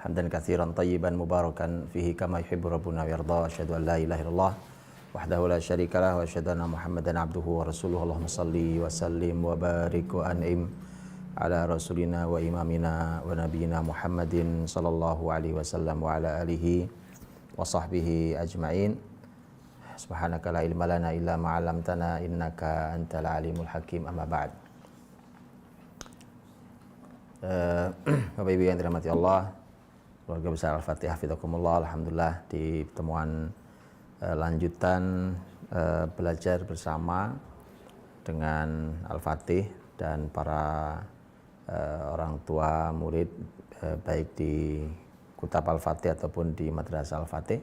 hamdan katsiran thayyiban mubarakan fihi kama yuhibbu rabbuna wa yarda. Asyhadu an la ilaha illallah wahdahu la syarikalah wa asyhadu anna Muhammadan abduhu wa rasuluhu. Allahumma shalli wa sallim wa barik wa an'im ala rasulina wa imamina wa nabiyina Muhammadin sallallahu alaihi wasallam wa ala alihi wa sahbihi ajma'in. Subhanaka la ilma lana illa ma 'allamtana innaka antal alimul hakim. Amma ba'd. Bapak Ibu yang dirahmati Allah, keluarga besar Al-Fatihah hafizakumullah. Alhamdulillah di pertemuan lanjutan belajar bersama dengan Al-Fatih dan para orang tua murid baik di Kutab Al-Fatih ataupun di Madrasah Al-Fatih.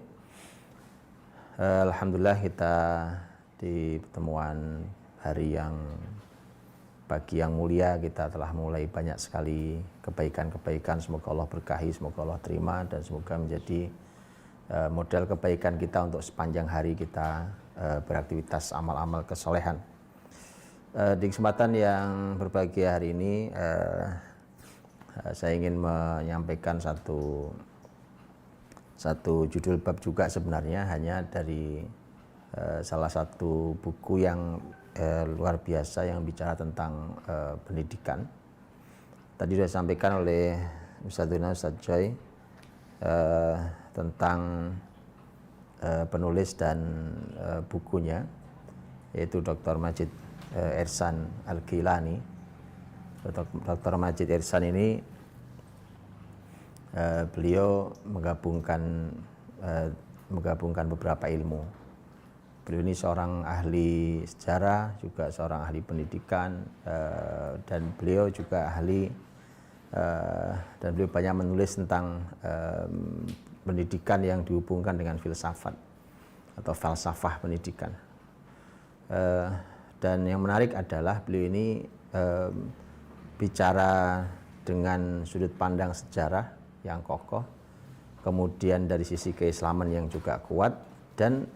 Alhamdulillah kita di pertemuan hari yang pagi yang mulia kita telah mulai banyak sekali kebaikan-kebaikan. Semoga Allah berkahi, semoga Allah terima, dan semoga menjadi modal kebaikan kita untuk sepanjang hari kita beraktivitas amal-amal kesolehan. Di kesempatan yang berbahagia hari ini saya ingin menyampaikan satu judul bab juga sebenarnya, hanya dari salah satu buku yang luar biasa yang bicara tentang pendidikan. Tadi sudah disampaikan oleh Ustaz Joy tentang penulis dan bukunya, yaitu Dr. Majid Ihsan Al-Gilani. Dr. Majid Ihsan ini beliau menggabungkan beberapa ilmu. Beliau ini seorang ahli sejarah, juga seorang ahli pendidikan, dan beliau juga dan beliau banyak menulis tentang pendidikan yang dihubungkan dengan filsafat atau falsafah pendidikan. Dan yang menarik adalah beliau ini bicara dengan sudut pandang sejarah yang kokoh, kemudian dari sisi keislaman yang juga kuat, dan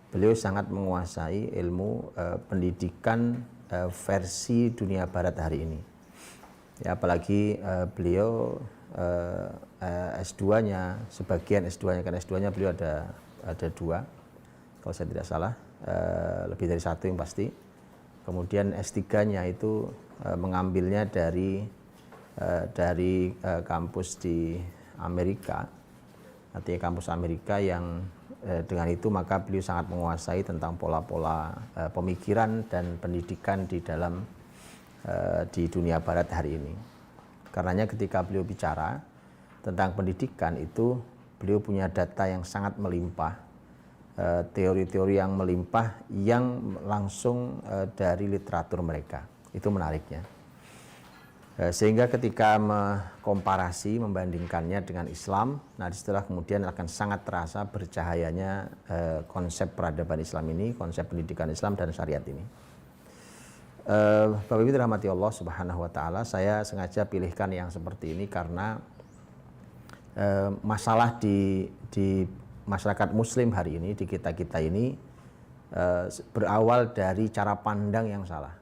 beliau sangat menguasai ilmu pendidikan versi dunia barat hari ini. Ya, apalagi beliau S2-nya, sebagian S2-nya, karena S2-nya beliau ada dua, kalau saya tidak salah, lebih dari satu yang pasti. Kemudian S3-nya itu mengambilnya dari kampus di Amerika, artinya kampus Amerika, yang dengan itu maka beliau sangat menguasai tentang pola-pola pemikiran dan pendidikan di dunia barat hari ini. Karenanya ketika beliau bicara tentang pendidikan itu, beliau punya data yang sangat melimpah, teori-teori yang melimpah yang langsung dari literatur mereka. Itu menariknya. Sehingga ketika mengkomparasi, membandingkannya dengan Islam, nah disitulah kemudian akan sangat terasa bercahayanya konsep peradaban Islam ini, konsep pendidikan Islam dan syariat ini. Bapak Ibu dirahmati Allah Subhanahu wa taala, saya sengaja pilihkan yang seperti ini karena masalah di masyarakat muslim hari ini, di kita ini berawal dari cara pandang yang salah.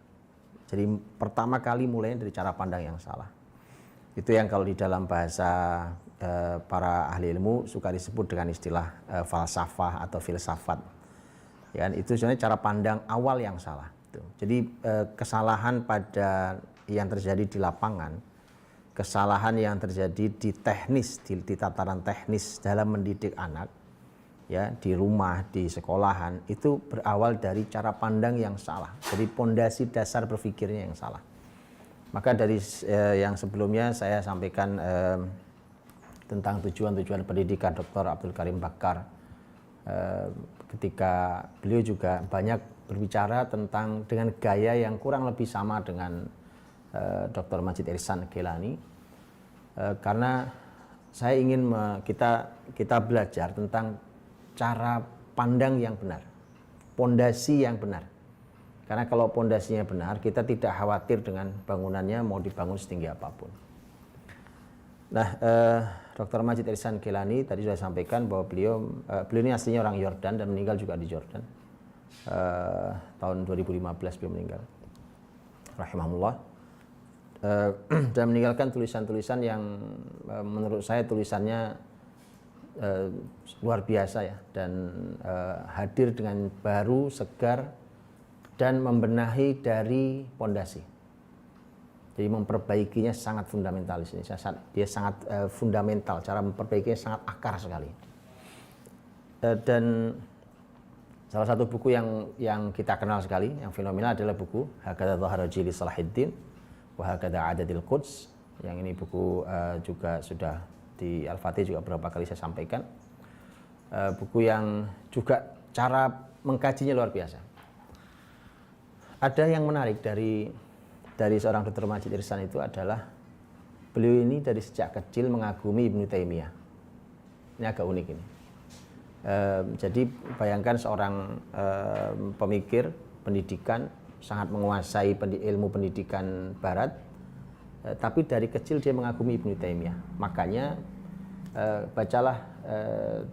Jadi pertama kali mulainya dari cara pandang yang salah. Itu yang kalau di dalam bahasa para ahli ilmu suka disebut dengan istilah falsafah atau filsafat. Ya, itu sebenarnya cara pandang awal yang salah. Jadi kesalahan pada yang terjadi di lapangan, kesalahan yang terjadi di teknis, di tataran teknis dalam mendidik anak, ya, di rumah, di sekolahan, itu berawal dari cara pandang yang salah. Jadi pondasi dasar berpikirnya yang salah. Maka dari yang sebelumnya saya sampaikan tentang tujuan-tujuan pendidikan Dr. Abdul Karim Bakar, ketika beliau juga banyak berbicara tentang dengan gaya yang kurang lebih sama dengan Dr. Majid Ihsan Al-Gilani, karena saya ingin kita belajar tentang cara pandang yang benar, pondasi yang benar. Karena kalau pondasinya benar, kita tidak khawatir dengan bangunannya mau dibangun setinggi apapun. Nah, Dr. Majid Ihsan Al-Gilani tadi sudah sampaikan bahwa beliau ini aslinya orang Yordan dan meninggal juga di Jordan. Tahun 2015 beliau meninggal, rahimahullah. dan meninggalkan tulisan-tulisan yang menurut saya tulisannya luar biasa ya, dan hadir dengan baru, segar, dan membenahi dari pondasi. Jadi memperbaikinya sangat fundamentalis ini. Dia sangat fundamental, cara memperbaikinya sangat akar sekali. Dan salah satu buku yang kita kenal sekali, yang fenomenal adalah buku Hakadha Dhahara Jili Salahuddin wa Hakadha Adadil Quds. Yang ini buku juga sudah di Al-Fatih juga beberapa kali saya sampaikan. Buku yang juga cara mengkajinya luar biasa. Ada yang menarik dari seorang Dr. Majid Ihsan itu adalah beliau ini dari sejak kecil mengagumi Ibnu Taimiyah. Ini agak unik ini. Jadi bayangkan seorang pemikir pendidikan sangat menguasai ilmu pendidikan Barat, tapi dari kecil dia mengagumi Ibnu Taimiyah. Makanya bacalah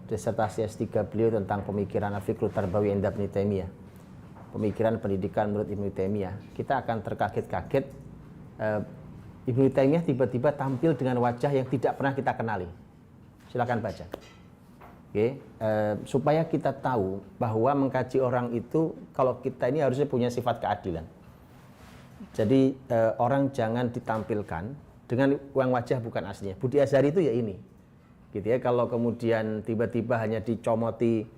disertasi S3 beliau tentang pemikiran Al-Fiqhu Tarbawi inda Ibnu Taimiyah. Pemikiran pendidikan menurut Ibnu Taimiyah. Kita akan terkaget-kaget Ibnu Taimiyah tiba-tiba tampil dengan wajah yang tidak pernah kita kenali. Silakan baca. Oke, supaya kita tahu bahwa mengkaji orang itu, kalau kita ini harusnya punya sifat keadilan. Jadi orang jangan ditampilkan dengan uang wajah bukan aslinya. Budi Azhari itu ya ini, gitu ya. Kalau kemudian tiba-tiba hanya dicomoti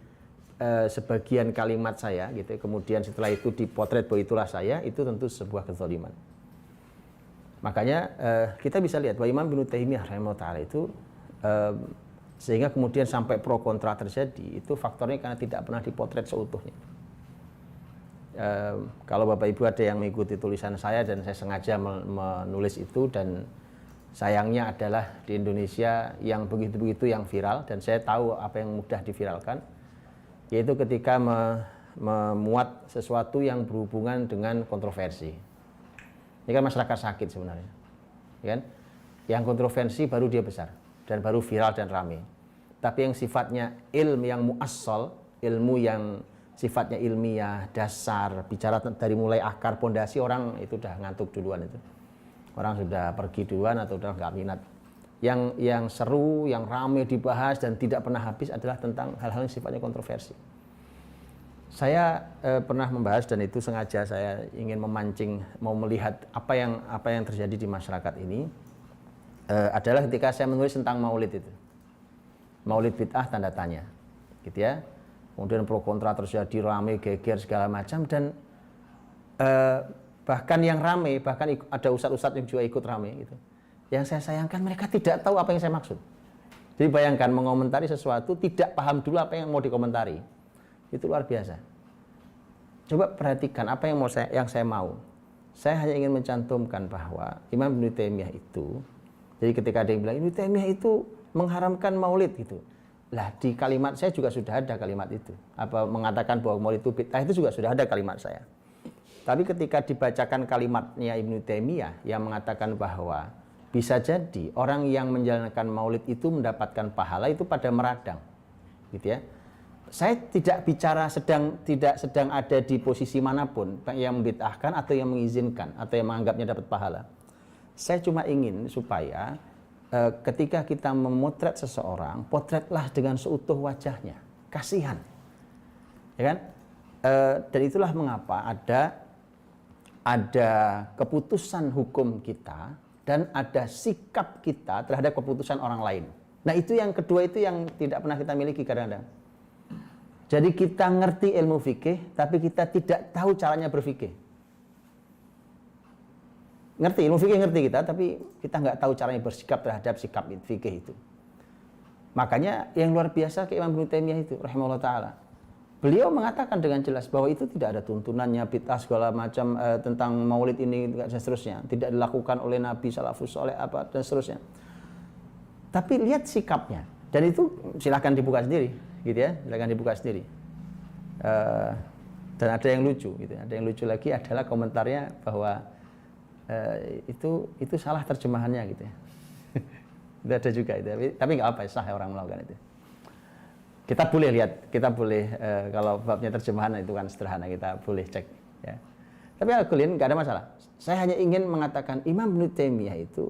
sebagian kalimat saya, gitu. Kemudian setelah itu dipotret bahwa itulah saya, itu tentu sebuah kezaliman. Makanya kita bisa lihat bahwa Imam Ibnu Taimiyah rahimahullah taala itu sehingga kemudian sampai pro kontra terjadi, itu faktornya karena tidak pernah dipotret seutuhnya. Kalau Bapak Ibu ada yang mengikuti tulisan saya dan saya sengaja menulis itu, dan sayangnya adalah di Indonesia yang begitu-begitu yang viral, dan saya tahu apa yang mudah diviralkan, yaitu ketika memuat sesuatu yang berhubungan dengan kontroversi. Ini kan masyarakat sakit sebenarnya, ya kan? Yang kontroversi baru dia besar dan baru viral dan ramai. Tapi yang sifatnya ilmu yang muassal, ilmu yang sifatnya ilmiah, dasar, bicara dari mulai akar pondasi, orang itu udah ngantuk duluan itu. Orang sudah pergi duluan atau udah nggak minat. Yang seru, yang ramai dibahas dan tidak pernah habis adalah tentang hal-hal yang sifatnya kontroversi. Saya pernah membahas, dan itu sengaja saya ingin memancing, mau melihat apa yang terjadi di masyarakat ini. Adalah ketika saya menulis tentang maulid itu. Maulid bid'ah tanda tanya, gitu ya. Kemudian pro kontra terjadi, ramai, geger segala macam, dan bahkan yang ramai, bahkan ada ustadz-ustadz yang juga ikut ramai gitu. Yang saya sayangkan mereka tidak tahu apa yang saya maksud. Jadi bayangkan mengomentari sesuatu tidak paham dulu apa yang mau dikomentari. Itu luar biasa. Coba perhatikan apa yang saya mau. Saya hanya ingin mencantumkan bahwa Imam Ibnu Taimiyah itu, jadi ketika ada yang bilang Ibnu Taimiyah itu mengharamkan maulid gitu. Lah di kalimat saya juga sudah ada kalimat itu. Apa mengatakan bahwa maulid itu bid'ah, itu juga sudah ada kalimat saya. Tapi ketika dibacakan kalimatnya Ibnu Taimiyah yang mengatakan bahwa bisa jadi orang yang menjalankan maulid itu mendapatkan pahala itu pada meradang. Gitu ya. Saya tidak bicara tidak sedang ada di posisi manapun yang membid'ahkan atau yang mengizinkan atau yang menganggapnya dapat pahala. Saya cuma ingin supaya ketika kita memotret seseorang, potretlah dengan seutuh wajahnya, kasihan, ya kan? Dan itulah mengapa ada keputusan hukum kita dan ada sikap kita terhadap keputusan orang lain. Nah itu yang kedua, itu yang tidak pernah kita miliki kadang-kadang. Jadi kita ngerti ilmu fikih, tapi kita tidak tahu caranya berfikih. Ngerti ilmu fikih, ngerti kita, tapi kita nggak tahu caranya bersikap terhadap sikap fikih itu. Makanya yang luar biasa ke Imam Ibnu Taimiyah itu rahimahullah taala, beliau mengatakan dengan jelas bahwa itu tidak ada tuntunannya bid'ah segala macam tentang maulid ini dan seterusnya, tidak dilakukan oleh Nabi salafus saleh apa dan seterusnya. Tapi lihat sikapnya, dan itu silakan dibuka sendiri, gitu ya, silakan dibuka sendiri. Dan ada yang lucu, gitu. Ada yang lucu lagi adalah komentarnya bahwa itu salah terjemahannya gitu ya. Itu ada juga itu, tapi nggak apa, sah orang melakukan itu. Kita boleh lihat, kalau babnya terjemahan itu kan sederhana, kita boleh cek ya. Tapi Al-Ghazali nggak ada masalah. Saya hanya ingin mengatakan Imam Ibnu Taimiyah itu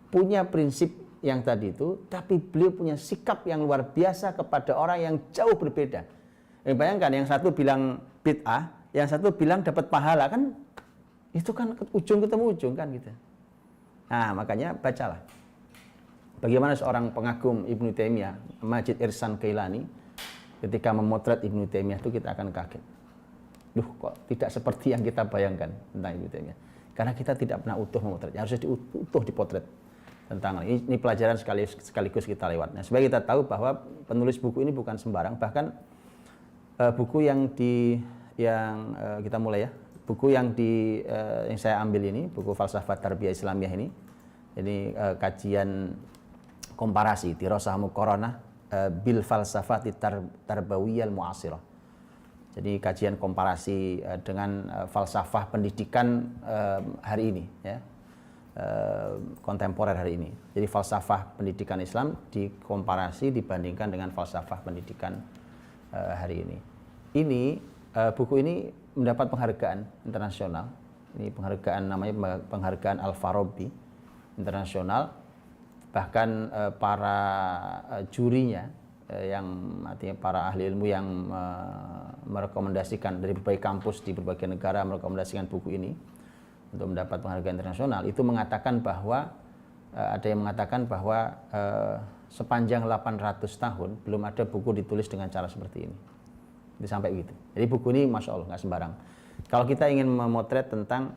punya prinsip yang tadi itu, tapi beliau punya sikap yang luar biasa kepada orang yang jauh berbeda. Bayangkan, yang satu bilang bid'ah, yang satu bilang dapat pahala, kan itu kan ujung ketemu ujung kan gitu. Nah, makanya bacalah bagaimana seorang pengagum Ibnu Taimiyah, Majid Irsan Kailani, ketika memotret Ibnu Taimiyah itu kita akan kaget. Duh, kok tidak seperti yang kita bayangkan tentang Ibnu Taimiyah. Karena kita tidak pernah utuh memotret, harusnya utuh dipotret tentang ini pelajaran sekaligus kita lewat. Nah, supaya kita tahu bahwa penulis buku ini bukan sembarang, bahkan buku yang kita mulai ya, buku yang saya ambil ini, buku Falsafah Tarbiyah Islamiyah ini kajian komparasi dirasah muqaranah bil falsafati tarbawiyal mu'asirah. Jadi kajian komparasi dengan falsafah pendidikan hari ini ya. Kontemporer hari ini. Jadi falsafah pendidikan Islam dikomparasi dibandingkan dengan falsafah pendidikan hari ini. Buku ini mendapat penghargaan internasional. Ini penghargaan namanya penghargaan Al-Farabi internasional. Bahkan para jurinya yang artinya para ahli ilmu yang merekomendasikan dari berbagai kampus di berbagai negara merekomendasikan buku ini untuk mendapat penghargaan internasional, itu mengatakan bahwa ada yang mengatakan bahwa sepanjang 800 tahun belum ada buku ditulis dengan cara seperti ini. Itu sampai begitu. Jadi buku ini Masya Allah nggak sembarang. Kalau kita ingin memotret tentang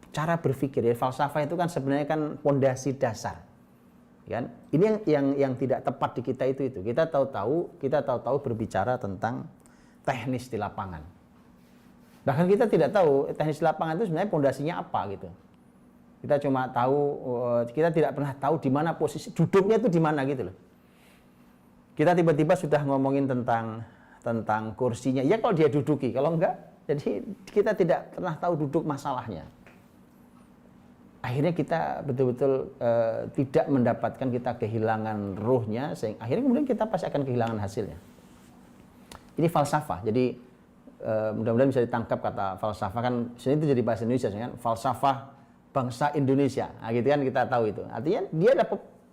cara berpikir, ya, falsafah itu kan sebenarnya kan pondasi dasar, kan? Ini yang tidak tepat di kita itu. Kita tahu berbicara tentang teknis di lapangan. Bahkan kita tidak tahu teknis di lapangan itu sebenarnya pondasinya apa gitu. Kita cuma tahu, kita tidak pernah tahu di mana posisi duduknya itu di mana gitu loh. Kita tiba-tiba sudah ngomongin tentang kursinya. Ya kalau dia duduki, kalau enggak, jadi kita tidak pernah tahu duduk masalahnya. Akhirnya kita betul-betul tidak mendapatkan, kita kehilangan ruhnya, sehingga akhirnya kemudian kita pasti akan kehilangan hasilnya. Ini falsafah. Jadi mudah-mudahan bisa ditangkap kata falsafah, kan sini itu jadi bahasa Indonesia kan, falsafah bangsa Indonesia. Nah, gitu kan kita tahu itu. Artinya dia ada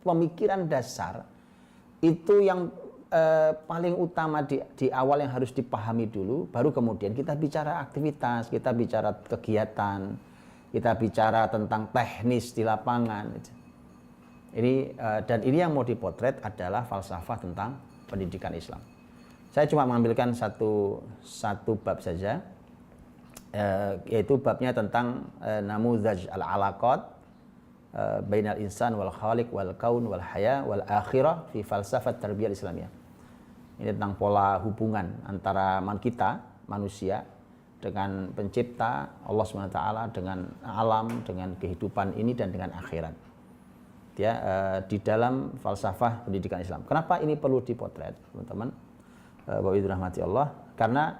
pemikiran dasar itu yang paling utama di awal yang harus dipahami dulu, baru kemudian kita bicara aktivitas, kita bicara kegiatan, kita bicara tentang teknis di lapangan. Dan ini yang mau dipotret adalah falsafah tentang pendidikan Islam. Saya cuma mengambilkan satu bab saja, yaitu babnya tentang namuzaj al-alaqat bainal insan wal khaliq wal kaun wal haya wal akhirah fi falsafat tarbiyah Islamiyah. Ini tentang pola hubungan antara kita manusia dengan pencipta Allah SWT, dengan alam, dengan kehidupan ini dan dengan akhirat. Ya, di dalam falsafah pendidikan Islam. Kenapa ini perlu dipotret, teman-teman? Bapak Ibu rahmati Allah, karena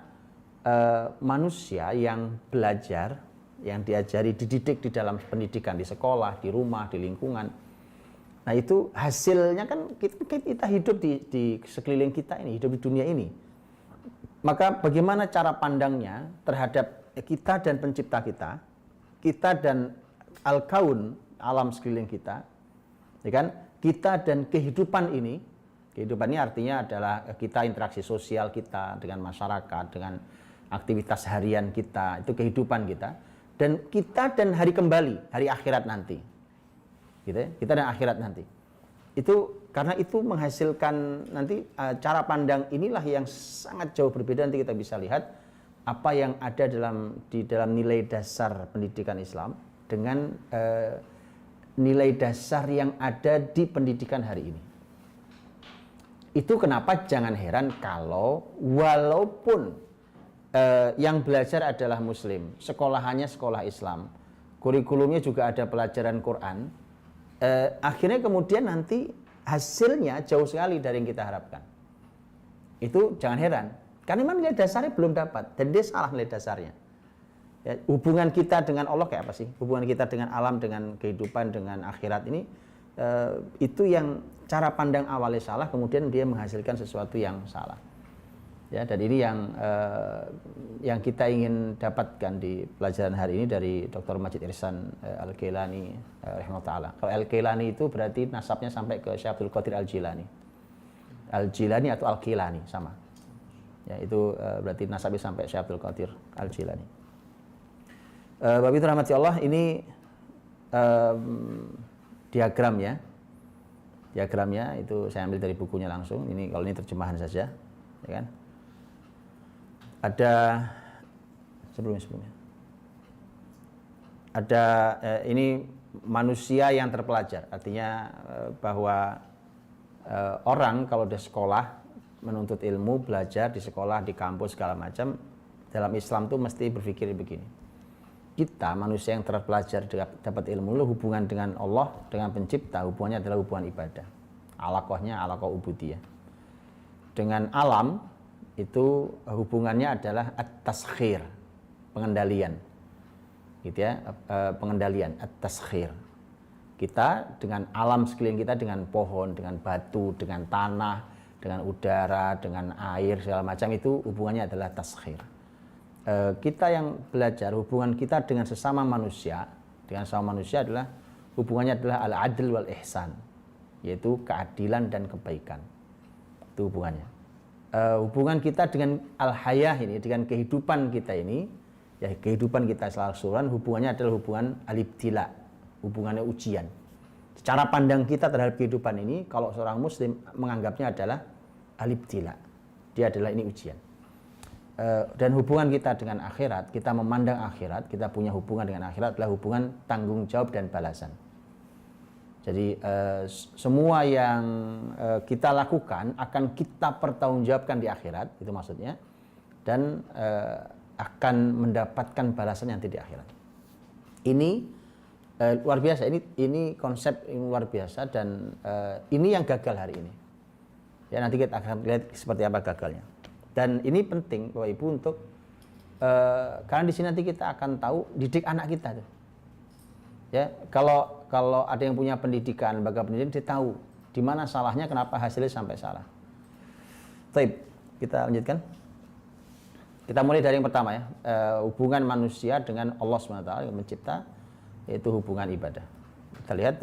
manusia yang belajar, yang diajari, dididik di dalam pendidikan, di sekolah, di rumah, di lingkungan, nah itu hasilnya kan kita hidup di sekeliling kita ini, hidup di dunia ini. Maka bagaimana cara pandangnya terhadap kita dan pencipta kita dan al-kaun, alam sekeliling kita, ya kan? Kita dan kehidupan ini. Kehidupan ini artinya adalah kita interaksi sosial kita dengan masyarakat, dengan aktivitas harian kita, itu kehidupan kita. Dan kita dan hari kembali, hari akhirat nanti. Gitu ya? Kita dan akhirat nanti. Itu karena itu menghasilkan nanti cara pandang inilah yang sangat jauh berbeda. Nanti kita bisa lihat apa yang ada di dalam nilai dasar pendidikan Islam dengan nilai dasar yang ada di pendidikan hari ini. Itu kenapa jangan heran kalau walaupun yang belajar adalah Muslim, sekolahannya sekolah Islam, kurikulumnya juga ada pelajaran Quran, akhirnya kemudian nanti hasilnya jauh sekali dari yang kita harapkan. Itu jangan heran, karena memang nilai dasarnya belum dapat, dan dia salah nilai dasarnya. Ya, hubungan kita dengan Allah kayak apa sih? Hubungan kita dengan alam, dengan kehidupan, dengan akhirat ini, itu yang cara pandang awalnya salah, kemudian dia menghasilkan sesuatu yang salah. Ya, dan ini yang kita ingin dapatkan di pelajaran hari ini dari Dr. Majid Ihsan Al-Gilani rahimahullah. Kalau Al-Gilani itu berarti nasabnya sampai ke Syekh Abdul Qadir Al-Jilani. Al-Jilani atau Al-Gilani sama. Ya, itu berarti nasabnya sampai Syekh Abdul Qadir Al-Jilani. Bapak Ibu rahmati Allah, ini diagramnya. Diagramnya itu saya ambil dari bukunya langsung. Ini kalau ini terjemahan saja, ya kan? Ada sebelumnya ada ini manusia yang terpelajar, artinya bahwa orang kalau udah sekolah menuntut ilmu, belajar di sekolah, di kampus segala macam, dalam Islam tuh mesti berpikir begini. Kita manusia yang terpelajar dapat ilmu, hubungan dengan Allah, dengan pencipta, hubungannya adalah hubungan ibadah. Alaqahnya alaqah ubudiyah. Dengan alam itu hubungannya adalah at-taskhir, pengendalian, gitu ya, pengendalian at-taskhir. Kita dengan alam sekeliling kita, dengan pohon, dengan batu, dengan tanah, dengan udara, dengan air segala macam, itu hubungannya adalah taskhir. Kita yang belajar hubungan kita dengan sesama manusia adalah hubungannya adalah al-adl wal ihsan, yaitu keadilan dan kebaikan. Itu hubungannya. Hubungan kita dengan al-hayah ini, dengan kehidupan kita ini, ya kehidupan kita secara keseluruhan, hubungannya adalah hubungan al-ibtila, hubungannya ujian. Secara pandang kita terhadap kehidupan ini, kalau seorang muslim menganggapnya adalah al-ibtila, dia adalah ini ujian. Dan hubungan kita dengan akhirat, kita memandang akhirat, kita punya hubungan dengan akhirat adalah hubungan tanggung jawab dan balasan. Jadi semua yang kita lakukan akan kita pertanggungjawabkan di akhirat, itu maksudnya, dan akan mendapatkan balasan nanti di akhirat. Ini luar biasa, ini konsep yang luar biasa, dan ini yang gagal hari ini. Ya, nanti kita akan lihat seperti apa gagalnya. Dan ini penting Bapak Ibu untuk karena di sini nanti kita akan tahu didik anak kita tuh. Ya, kalau ada yang punya pendidikan, lembaga pendidikan, dia tahu di mana salahnya, kenapa hasilnya sampai salah. Baik, kita lanjutkan. Kita mulai dari yang pertama ya, hubungan manusia dengan Allah SWT yang mencipta, yaitu hubungan ibadah. Kita lihat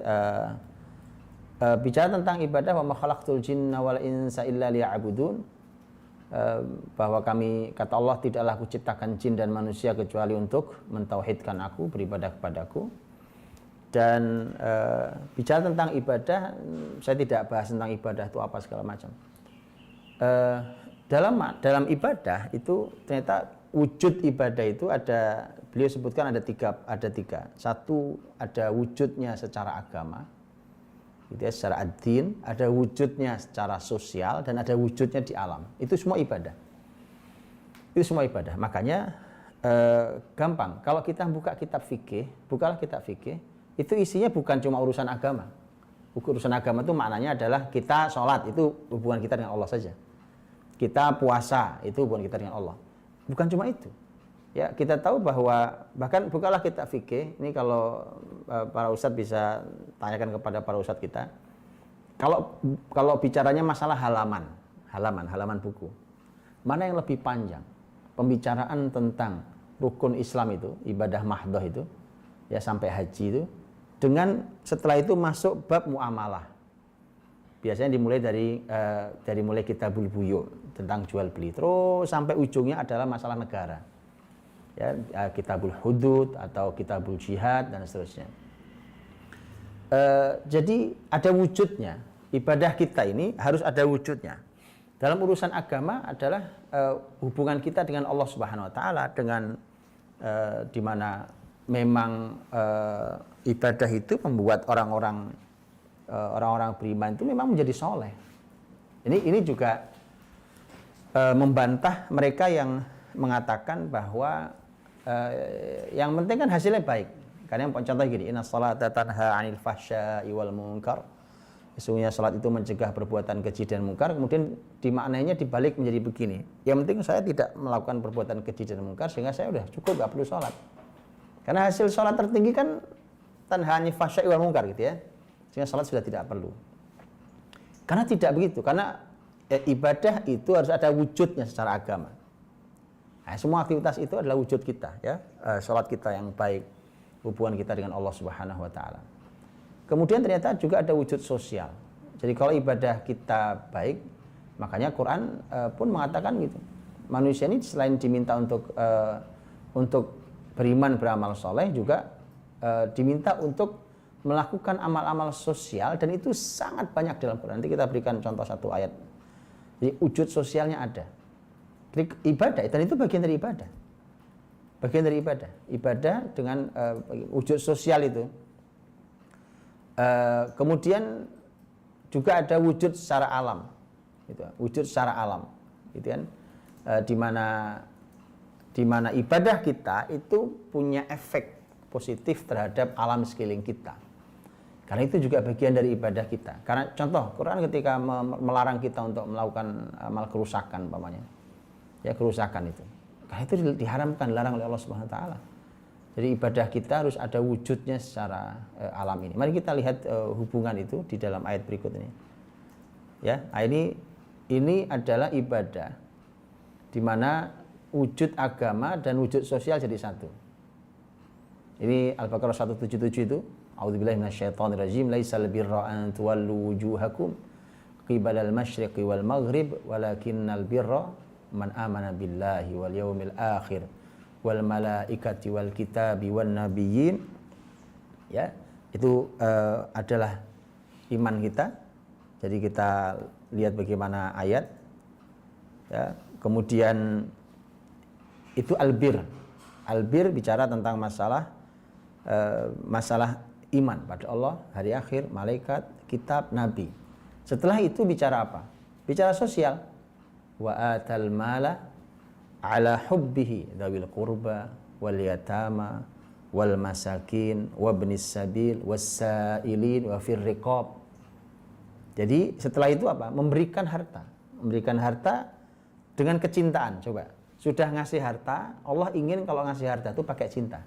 bicara tentang ibadah, wa ma khalaqtul jinna wal insa illa liya'budun, bahwa kami, kata Allah, tidaklah aku ciptakan jin dan manusia kecuali untuk mentauhidkan aku, beribadah kepadaku. Dan bicara tentang ibadah, saya tidak bahas tentang ibadah itu apa segala macam. Dalam ibadah itu ternyata wujud ibadah itu ada, beliau sebutkan ada tiga. Satu, ada wujudnya secara agama, gitu ya, secara ad-din, ada wujudnya secara sosial, dan ada wujudnya di alam. Itu semua ibadah. Itu semua ibadah. Makanya gampang. Kalau kita buka kitab fikih, bukalah kitab fikih. Itu isinya bukan cuma urusan agama. Urusan agama itu maknanya adalah kita sholat, itu hubungan kita dengan Allah saja. Kita puasa, itu hubungan kita dengan Allah. Bukan cuma itu. Ya, kita tahu bahwa bahkan bukalah kitab fikih. Ini kalau para ustadz bisa tanyakan kepada para ustadz kita. Kalau bicaranya masalah halaman buku. Mana yang lebih panjang? Pembicaraan tentang rukun Islam itu, ibadah mahdoh itu, ya sampai haji itu, dengan setelah itu masuk bab muamalah. Biasanya dimulai dari mulai kitabul buyu, tentang jual beli, terus sampai ujungnya adalah masalah negara. Ya, kitabul hudud atau kitabul jihad dan seterusnya. Jadi ada wujudnya. Ibadah kita ini harus ada wujudnya. Dalam urusan agama adalah hubungan kita dengan Allah Subhanahu wa taala, dengan di mana memang ibadah itu membuat orang-orang beriman itu memang menjadi soleh. Ini juga membantah mereka yang mengatakan bahwa yang penting kan hasilnya baik. Karena contohnya gini, inna salata tanha 'anil fahsya'i wal munkar. Sesungguhnya salat itu mencegah perbuatan keji dan munkar. Kemudian dimaknainya dibalik menjadi begini. Yang penting saya tidak melakukan perbuatan keji dan munkar sehingga saya udah cukup, gak perlu salat. Karena hasil salat tertinggi kan tanha 'anil fahsya'i wal munkar gitu ya. Sehingga salat sudah tidak perlu. Karena tidak begitu. Karena ibadah itu harus ada wujudnya secara agama. Nah, semua aktivitas itu adalah wujud kita, ya. Salat kita yang baik, hubungan kita dengan Allah Subhanahu wa taala. Kemudian ternyata juga ada wujud sosial. Jadi kalau ibadah kita baik, makanya Quran pun mengatakan gitu. Manusia ini selain diminta untuk beriman, beramal soleh, juga diminta untuk melakukan amal-amal sosial, dan itu sangat banyak dalam Quran. Nanti kita berikan contoh satu ayat. Jadi wujud sosialnya ada. Jadi ibadah, dan itu bagian dari ibadah. Bagian dari ibadah. Ibadah dengan wujud sosial itu. Kemudian juga ada wujud secara alam. Gitu. Wujud secara alam. Gitu kan. Di mana ibadah kita itu punya efek positif terhadap alam sekeliling kita. Karena itu juga bagian dari ibadah kita. Karena contoh, Quran ketika melarang kita untuk melakukan amal kerusakan, umpamanya, ya kerusakan itu. Karena itu diharamkan, dilarang oleh Allah Subhanahu wa taala. Jadi ibadah kita harus ada wujudnya secara alam ini. Mari kita lihat hubungan itu di dalam ayat berikut ini. Ya, ini adalah ibadah di mana wujud agama dan wujud sosial jadi satu. Ini Al-Baqarah 177 itu. A'udzubillahi minasyaitonirrajim. Laisal birra an tuwallu wujuhakum qibalal masyriqi wal maghrib walakinnal birra man amana billahi wal yaumil akhir wal malaikati wal kitabi wan nabiyyin. Ya, itu adalah iman kita. Jadi kita lihat bagaimana ayat. Ya, kemudian itu albir. Albir bicara tentang masalah iman pada Allah, hari akhir, malaikat, kitab, nabi. Setelah itu bicara apa? Bicara sosial. Wa atal mala ala hubbihi dzawil qurba wal yatama wal masakin wabnis sabil wassailin wa fir riqab. Jadi setelah itu apa? Memberikan harta. Memberikan harta dengan kecintaan. Coba. Sudah ngasih harta, Allah ingin kalau ngasih harta itu pakai cinta.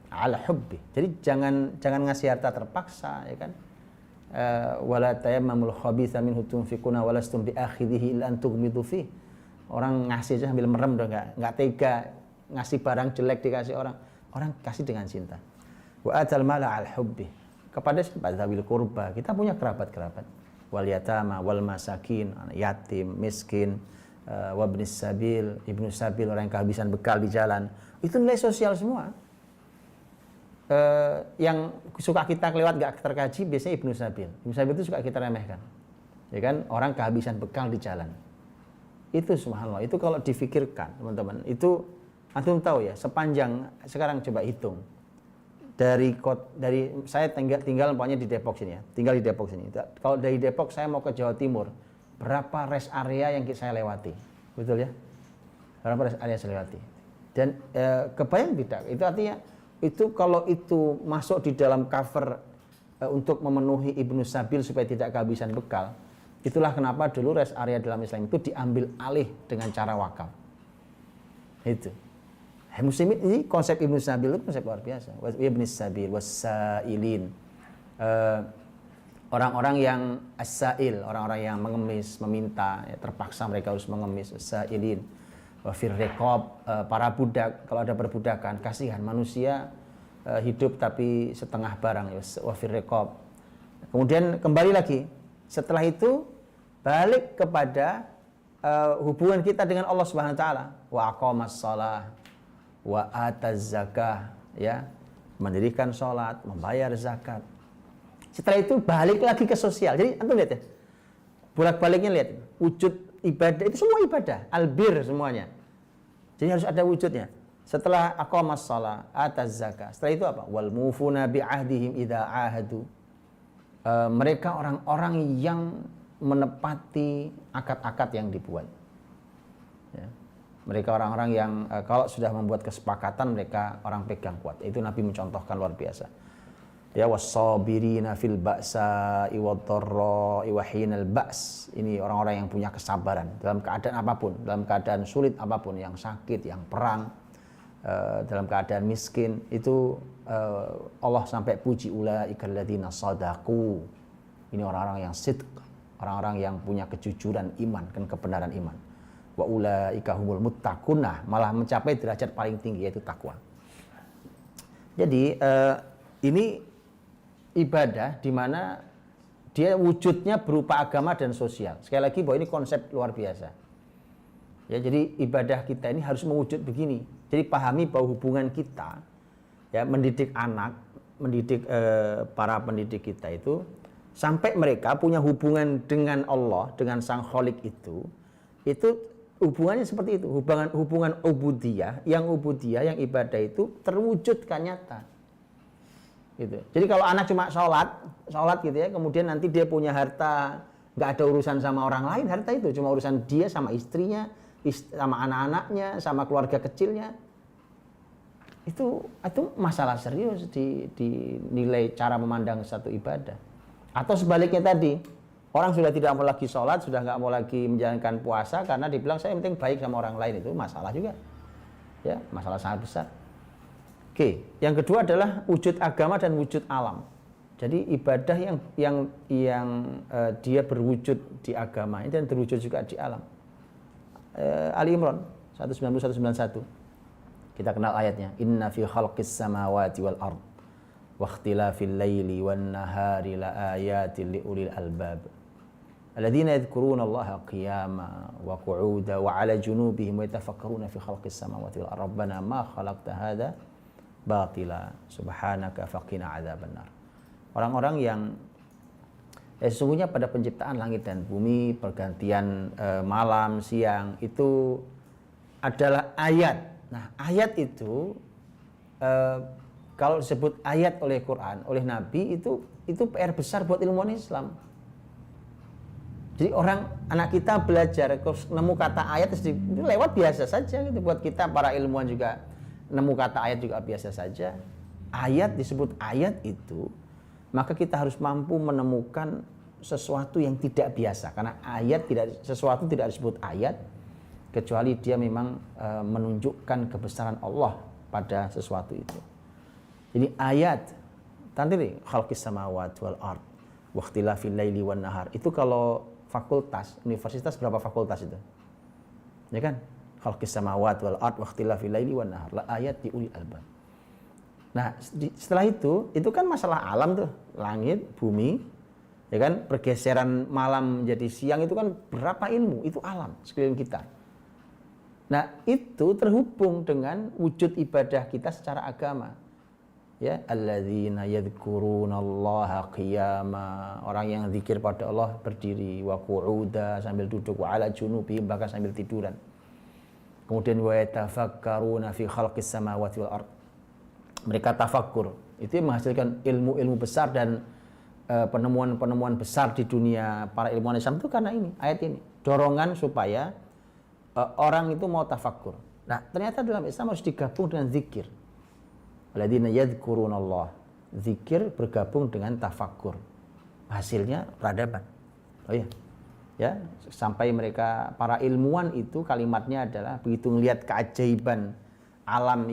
Ala hubbi. Jadi jangan ngasih harta terpaksa, ya kan? Wala tayammamul khabitha minhu tunfiquna walastum biakhidhihi illa an tughmidu fi. Orang ngasih aja sambil merem dong, enggak tega ngasih barang jelek dikasih orang. Orang kasih dengan cinta. Wa atal mala al hubbi. Kepada siapa? Dzawil qurba. Kita punya kerabat-kerabat. Wal yatama wal masakin, yatim, miskin, wabnis sabil, ibnu sabil, orang yang kehabisan bekal di jalan. Itu nilai sosial semua. Yang suka kita kelewat gak terkaji biasanya ibnu sabil. Ibnu sabil itu suka kita remehkan, ya kan, orang kehabisan bekal di jalan. Itu subhanallah, itu kalau difikirkan teman-teman, itu antum tahu ya, sepanjang sekarang coba hitung dari saya tinggal pokoknya di Depok sini ya, tinggal di Depok sini. Kalau dari Depok saya mau ke Jawa Timur, berapa rest area yang saya lewati, betul ya? Berapa rest area saya lewati? Dan kebayang tidak? Itu artinya itu kalau itu masuk di dalam cover untuk memenuhi ibnu sabil supaya tidak kehabisan bekal, itulah kenapa dulu rest area dalam Islam itu diambil alih dengan cara wakaf. Itu. Muslimin ini konsep ibnu sabil itu konsep luar biasa. Ibnis sabil wassailin. Orang-orang yang as-sail, orang-orang yang mengemis, meminta, ya, terpaksa mereka harus mengemis, as-sailin. Wa fir riqab, para budak, kalau ada perbudakan, kasihan manusia hidup tapi setengah barang, ya, wa fir riqab. Kemudian kembali lagi, setelah itu balik kepada hubungan kita dengan Allah Subhanahu wa taala. Wa aqamas shalah wa ataz zakah, ya, mendirikan salat, membayar zakat. Setelah itu balik lagi ke sosial. Jadi antum lihat ya, bolak-baliknya lihat, wujud ibadah itu semua ibadah, albir semuanya. Jadi harus ada wujudnya. Setelah aqamas shalah, ataz zakah. Setelah itu apa? Wal mufuna bi ahdihim idza ahadu. Mereka orang-orang yang menepati akad-akad yang dibuat. Ya. Mereka orang-orang yang kalau sudah membuat kesepakatan, mereka orang pegang kuat. Itu Nabi mencontohkan luar biasa. Ya, was-sabirina fil ba'sa iwadh-dharra wa hinal ba's. Ini orang-orang yang punya kesabaran dalam keadaan apapun, dalam keadaan sulit apapun, yang sakit, yang perang, dalam keadaan miskin. Itu Allah sampai puji ulaikal ladzina shadaqu. Ini orang-orang yang sidq, orang-orang yang punya kejujuran iman, kan kebenaran iman. Wa ulaika humul muttaqun, malah mencapai derajat paling tinggi yaitu takwa. Jadi ini ibadah di mana dia wujudnya berupa agama dan sosial. Sekali lagi bahwa ini konsep luar biasa. Ya, jadi ibadah kita ini harus mewujud begini. Jadi pahami bahwa hubungan kita, ya, mendidik anak, mendidik para pendidik kita itu sampai mereka punya hubungan dengan Allah, dengan Sang Khalik itu hubungannya seperti itu, hubungan ubudiyah, yang ibadah itu terwujudkan nyata. Gitu. Jadi kalau anak cuma sholat gitu ya, kemudian nanti dia punya harta, nggak ada urusan sama orang lain, harta itu cuma urusan dia sama istrinya, sama anak-anaknya, sama keluarga kecilnya, itu masalah serius dinilai cara memandang satu ibadah. Atau sebaliknya tadi, orang sudah tidak mau lagi sholat, sudah nggak mau lagi menjalankan puasa karena dibilang saya yang penting baik sama orang lain, itu masalah juga, ya, masalah sangat besar. Oke, yang kedua adalah wujud agama dan wujud alam. Jadi ibadah yang dia berwujud di agama dan terwujud juga di alam. Ali Imran 190-191. Kita kenal ayatnya. Inna fi khalqis samawati wal ard wa ikhtilafil laili wan nahari la ayatin li ulil albab. Alladzina yadhkuruna Allaha qiyama wa qu'uda wa 'ala junubihim wa yatafakkaruna fi khalqis samawati wal ard. Rabbana ma khalaqta hadza batila subhanaka faqina adzabannar. Orang-orang yang sesungguhnya pada penciptaan langit dan bumi, pergantian malam, siang, itu adalah ayat. Nah, ayat itu kalau disebut ayat oleh Quran, oleh Nabi, itu PR besar buat ilmuwan Islam. Jadi anak kita belajar nemu kata ayat itu lewat biasa saja gitu. Buat kita para ilmuwan juga nemu kata ayat juga biasa saja. Ayat disebut ayat itu, maka kita harus mampu menemukan sesuatu yang tidak biasa, karena sesuatu tidak disebut ayat kecuali dia memang menunjukkan kebesaran Allah pada sesuatu itu. Jadi ayat tadi khalqis samawati wal ard wa ikhtilafil laili wan nahar, itu kalau fakultas universitas berapa fakultas itu, ya kan? Khalqis samawati wal ard wa ikhtilafil laili wan nahar la ayat li ulil albab. Nah, setelah itu kan masalah alam tuh, langit, bumi, ya kan, pergeseran malam menjadi siang, itu kan berapa ilmu, itu alam sekeliling kita. Nah, itu terhubung dengan wujud ibadah kita secara agama. Ya, alladzina yadhkurunallaha qiyama, orang yang zikir pada Allah berdiri, wa qu'uda sambil duduk, wa 'ala junubihim bahkan sambil tiduran. Kemudian wa yatafakkaruna fi khalqis samawati wal ard. Mereka tafakkur, itu menghasilkan ilmu-ilmu besar dan penemuan-penemuan besar di dunia para ilmuwan Islam itu karena ini, ayat ini. Dorongan supaya orang itu mau tafakkur. Nah, ternyata dalam Islam harus digabung dengan zikir. Alladzina yadhkurunallah. Zikir bergabung dengan tafakkur. Hasilnya peradaban. Oh iya. Ya, sampai mereka para ilmuwan itu kalimatnya adalah begitu melihat keajaiban alam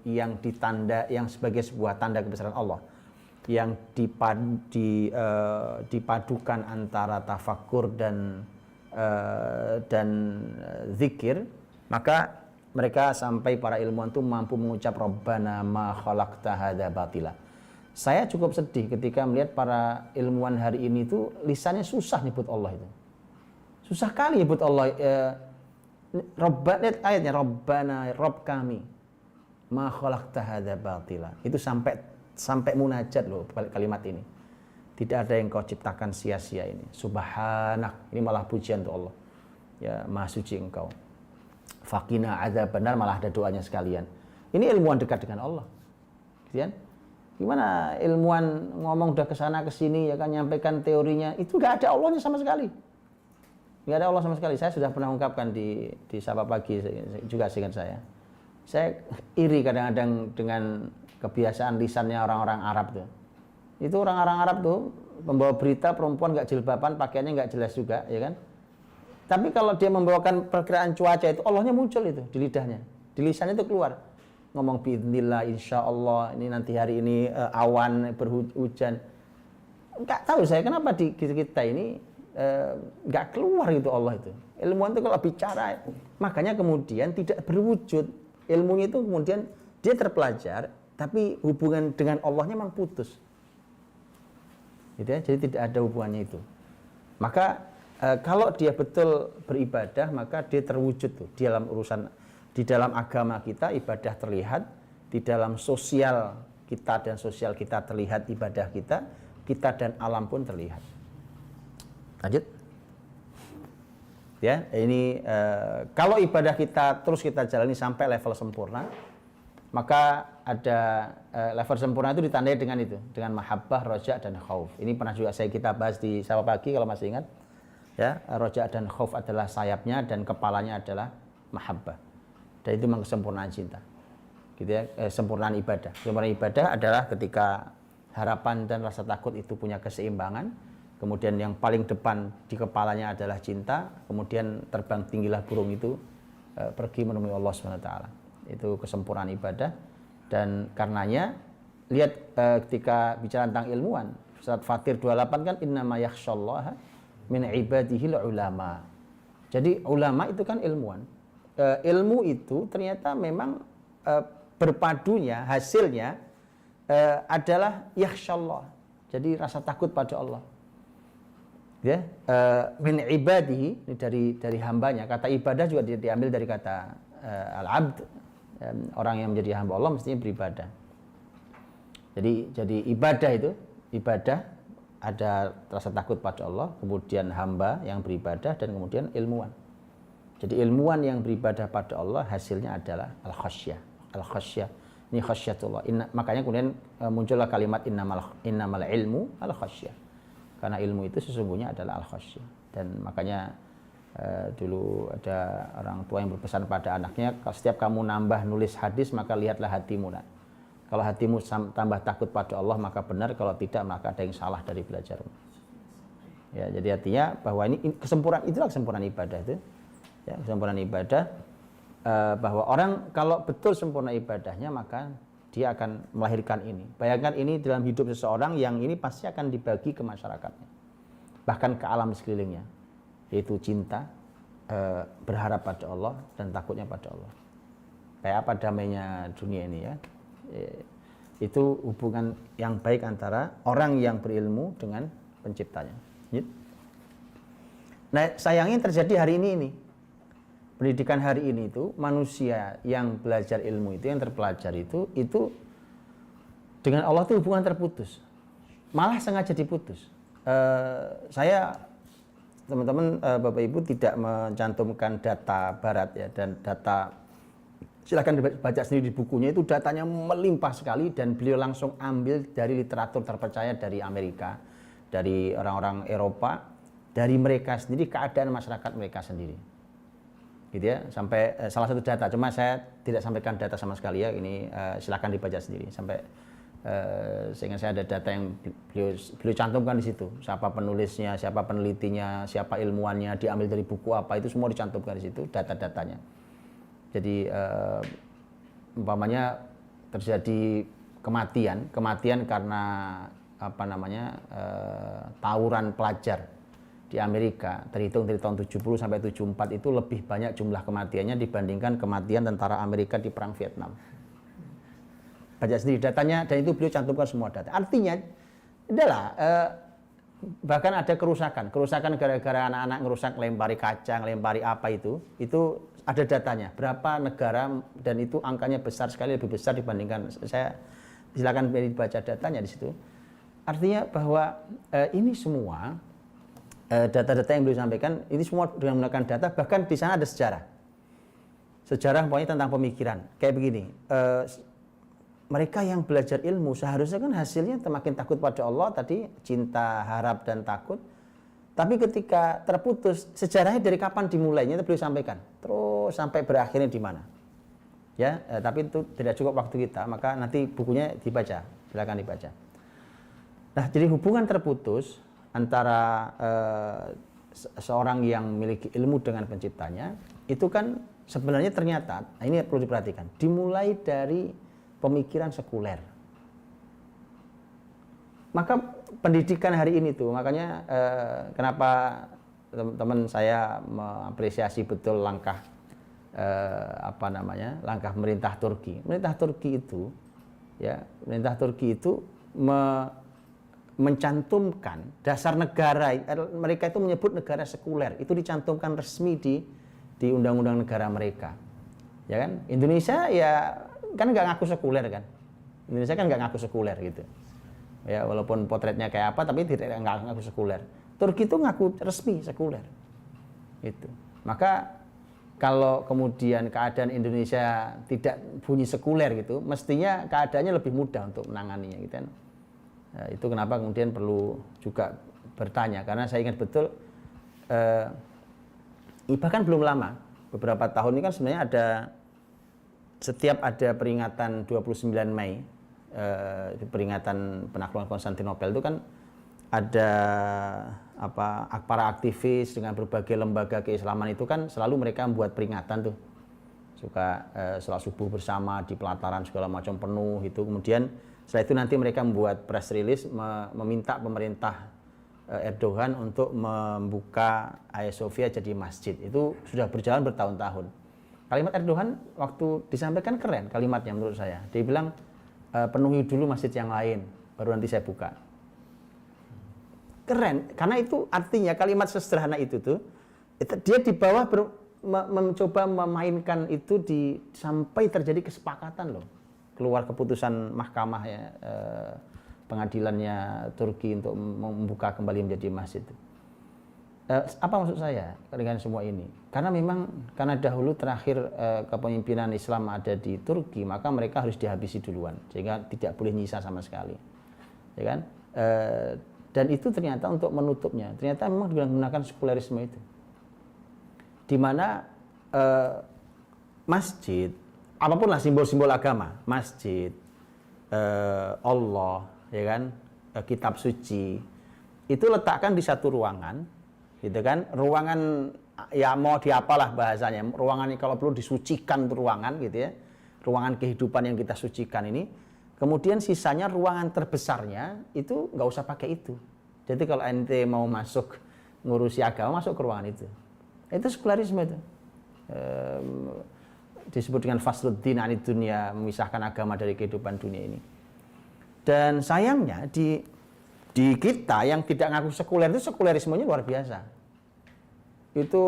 yang ditanda, yang sebagai sebuah tanda kebesaran Allah, yang dipadukan antara tafakkur dan zikir, maka mereka sampai para ilmuwan itu mampu mengucap Rabbana ma khalaqta hadza batila. Saya cukup sedih ketika melihat para ilmuwan hari ini itu lisannya susah nyebut Allah itu. Susah kali nyebut Allah. Rabbana, ayatnya Rabbana, Rabb kami, ma khalaqta hadza batila. Itu sampai munajat loh kalimat ini. Tidak ada yang kau ciptakan sia-sia ini. Subhanak, ini malah pujian untuk Allah. Ya, Maha suci Engkau. Faqina adzabannar, malah ada doanya sekalian. Ini ilmuwan dekat dengan Allah. Gitu kan? Gimana ilmuwan ngomong udah kesana kesini, ya kan, nyampaikan teorinya, itu nggak ada Allahnya sama sekali. Nggak ada Allah sama sekali. Saya sudah pernah ungkapkan di Sapa Pagi juga seingat saya. Saya iri kadang-kadang dengan kebiasaan lisannya orang-orang Arab tuh. Itu orang-orang Arab tuh membawa berita perempuan nggak jilbaban, pakaiannya nggak jelas juga, ya kan? Tapi kalau dia membawakan perkiraan cuaca itu, Allahnya muncul itu di lidahnya, di lisannya itu keluar. Ngomong biidznillah, insya Allah, ini nanti hari ini awan berhujan. Nggak tahu saya kenapa di kita ini nggak keluar gitu Allah itu. Ilmuwan itu kalau bicara, makanya kemudian tidak berwujud. Ilmunya itu kemudian dia terpelajar, tapi hubungan dengan Allahnya memang putus. Gitu ya, jadi tidak ada hubungannya itu. Maka kalau dia betul beribadah, maka dia terwujud tuh di dalam urusan, di dalam agama kita ibadah terlihat, di dalam sosial kita dan sosial kita terlihat ibadah kita dan alam pun terlihat. Lanjut. Ya, ini kalau ibadah kita terus kita jalani sampai level sempurna, maka ada level sempurna itu ditandai dengan itu, dengan mahabbah, roja dan khauf. Ini pernah juga kita bahas di Sapa Pagi kalau masih ingat. Ya, roja dan khauf adalah sayapnya dan kepalanya adalah mahabbah. Dan itu memang kesempurnaan cinta. Gitu ya, sempurnaan ibadah. Sempurnaan ibadah adalah ketika harapan dan rasa takut itu punya keseimbangan. Kemudian yang paling depan di kepalanya adalah cinta, kemudian terbang tinggilah burung itu pergi menemui Allah SWT. Itu kesempurnaan ibadah. Dan karenanya lihat ketika bicara tentang ilmuwan, surat Fatir 28 kan innama yakhsyallaha min ibadihil ulama. Jadi ulama itu kan ilmuwan. Ilmu itu ternyata memang berpadunya, hasilnya adalah yakhsyallah. Jadi rasa takut pada Allah. Ya, min ibadihi, ini dari hambanya. Kata ibadah juga diambil dari kata al-abd, orang yang menjadi hamba Allah mestinya beribadah. Jadi ibadah ada rasa takut pada Allah, kemudian hamba yang beribadah, dan kemudian ilmuwan. Jadi ilmuwan yang beribadah pada Allah hasilnya adalah al-khasyah. Al-khasyah ini khasyatullah. Makanya kemudian muncullah kalimat innamal ilmu al-khasyah. Karena ilmu itu sesungguhnya adalah al-khasyah. Dan makanya dulu ada orang tua yang berpesan pada anaknya, kalau setiap kamu nambah nulis hadis maka lihatlah hatimu. Nah, kalau hatimu tambah takut pada Allah maka benar, kalau tidak maka ada yang salah dari belajarmu. Ya, jadi artinya bahwa ini kesempurnaan, itulah kesempurnaan ibadah itu. Ya, kesempurnaan ibadah, bahwa orang kalau betul sempurna ibadahnya maka dia akan melahirkan ini. Bayangkan ini dalam hidup seseorang yang ini pasti akan dibagi ke masyarakatnya, bahkan ke alam sekelilingnya, yaitu cinta, berharap pada Allah dan takutnya pada Allah. Kayak apa damainya dunia ini ya. Itu hubungan yang baik antara orang yang berilmu dengan penciptanya. Nah, sayangnya terjadi hari ini. Pendidikan hari ini itu manusia yang belajar ilmu itu, yang terpelajar itu dengan Allah itu hubungan terputus, malah sengaja diputus. Saya teman-teman, Bapak Ibu tidak mencantumkan data Barat ya, dan data silakan dibaca sendiri di bukunya, itu datanya melimpah sekali dan beliau langsung ambil dari literatur terpercaya dari Amerika, dari orang-orang Eropa, dari mereka sendiri, keadaan masyarakat mereka sendiri. Gitu ya, sampai salah satu data, cuma saya tidak sampaikan data sama sekali ya, ini silakan dibaca sendiri. Sampai sehingga saya ada data yang beliau cantumkan di situ, siapa penulisnya, siapa penelitinya, siapa ilmuannya, diambil dari buku apa, itu semua dicantumkan di situ data-datanya. Jadi umpamanya terjadi kematian karena tawuran pelajar di Amerika, terhitung dari tahun 70 sampai 74 itu lebih banyak jumlah kematiannya dibandingkan kematian tentara Amerika di perang Vietnam. Baca sendiri datanya, dan itu beliau cantumkan semua data. Artinya adalah bahkan ada kerusakan gara-gara anak-anak ngerusak, lempari kaca, lempari apa itu ada datanya. Berapa negara, dan itu angkanya besar sekali, lebih besar dibandingkan, saya silakan baca datanya di situ. Artinya bahwa ini semua data-data yang beliau sampaikan ini semua dengan menggunakan data, bahkan di sana ada sejarah pokoknya tentang pemikiran kayak begini. Mereka yang belajar ilmu seharusnya kan hasilnya semakin takut pada Allah tadi, cinta, harap dan takut. Tapi ketika terputus, sejarahnya dari kapan dimulainya itu beliau sampaikan, terus sampai berakhirnya di mana. Ya, tapi itu tidak cukup waktu kita, maka nanti bukunya dibaca, silakan dibaca. Nah, jadi hubungan terputus antara seorang yang memiliki ilmu dengan penciptanya itu kan sebenarnya ternyata, nah ini perlu diperhatikan, dimulai dari pemikiran sekuler. Maka pendidikan hari ini tuh, makanya kenapa teman-teman saya mengapresiasi betul langkah langkah pemerintah Turki. Pemerintah Turki itu, ya, pemerintah Turki itu mencantumkan dasar negara. Mereka itu menyebut negara sekuler. Itu dicantumkan resmi di undang-undang negara mereka. Ya kan? Indonesia ya kan nggak ngaku sekuler kan? Indonesia kan nggak ngaku sekuler gitu. Ya, walaupun potretnya kayak apa, tapi tidak nggak ngaku sekuler. Turki itu ngaku resmi sekuler. Itu. Maka kalau kemudian keadaan Indonesia tidak bunyi sekuler gitu, mestinya keadaannya lebih mudah untuk menanganinya gitu kan. Nah, itu kenapa kemudian perlu juga bertanya, karena saya ingat betul bahkan belum lama, beberapa tahun ini kan sebenarnya setiap ada peringatan 29 Mei, peringatan penaklukan Konstantinopel itu kan ada para aktivis dengan berbagai lembaga keislaman itu kan selalu mereka membuat peringatan tuh, suka sholat subuh bersama di pelataran segala macam penuh itu. Kemudian setelah itu nanti mereka membuat press release meminta pemerintah Erdogan untuk membuka Hagia Sophia jadi masjid. Itu sudah berjalan bertahun-tahun. Kalimat Erdogan waktu disampaikan keren kalimatnya menurut saya. Dia bilang penuhi dulu masjid yang lain, baru nanti saya buka. Keren, karena itu artinya kalimat sesederhana itu tuh, dia di bawah mencoba memainkan itu sampai terjadi kesepakatan loh. Keluar keputusan mahkamah ya, pengadilannya Turki untuk membuka kembali menjadi masjid. Apa maksud saya dengan semua ini? Karena memang karena dahulu terakhir kepemimpinan Islam ada di Turki, maka mereka harus dihabisi duluan sehingga tidak boleh nyisa sama sekali, ya kan? Dan itu ternyata untuk menutupnya, ternyata memang digunakan sekulerisme itu, di mana masjid, apapun lah simbol-simbol agama, masjid, Allah, ya kan, kitab suci, itu letakkan di satu ruangan. Gitu kan, ruangan ya mau diapalah bahasanya, ruangan ini kalau perlu disucikan ruangan gitu ya, ruangan kehidupan yang kita sucikan ini, kemudian sisanya ruangan terbesarnya itu nggak usah pakai itu. Jadi kalau ente mau masuk ngurusi agama, masuk ke ruangan itu sekulerisme itu, disebut dengan fasluddin anid dunia, memisahkan agama dari kehidupan dunia ini. Dan sayangnya di kita yang tidak ngaku sekuler itu sekulerismenya luar biasa. Itu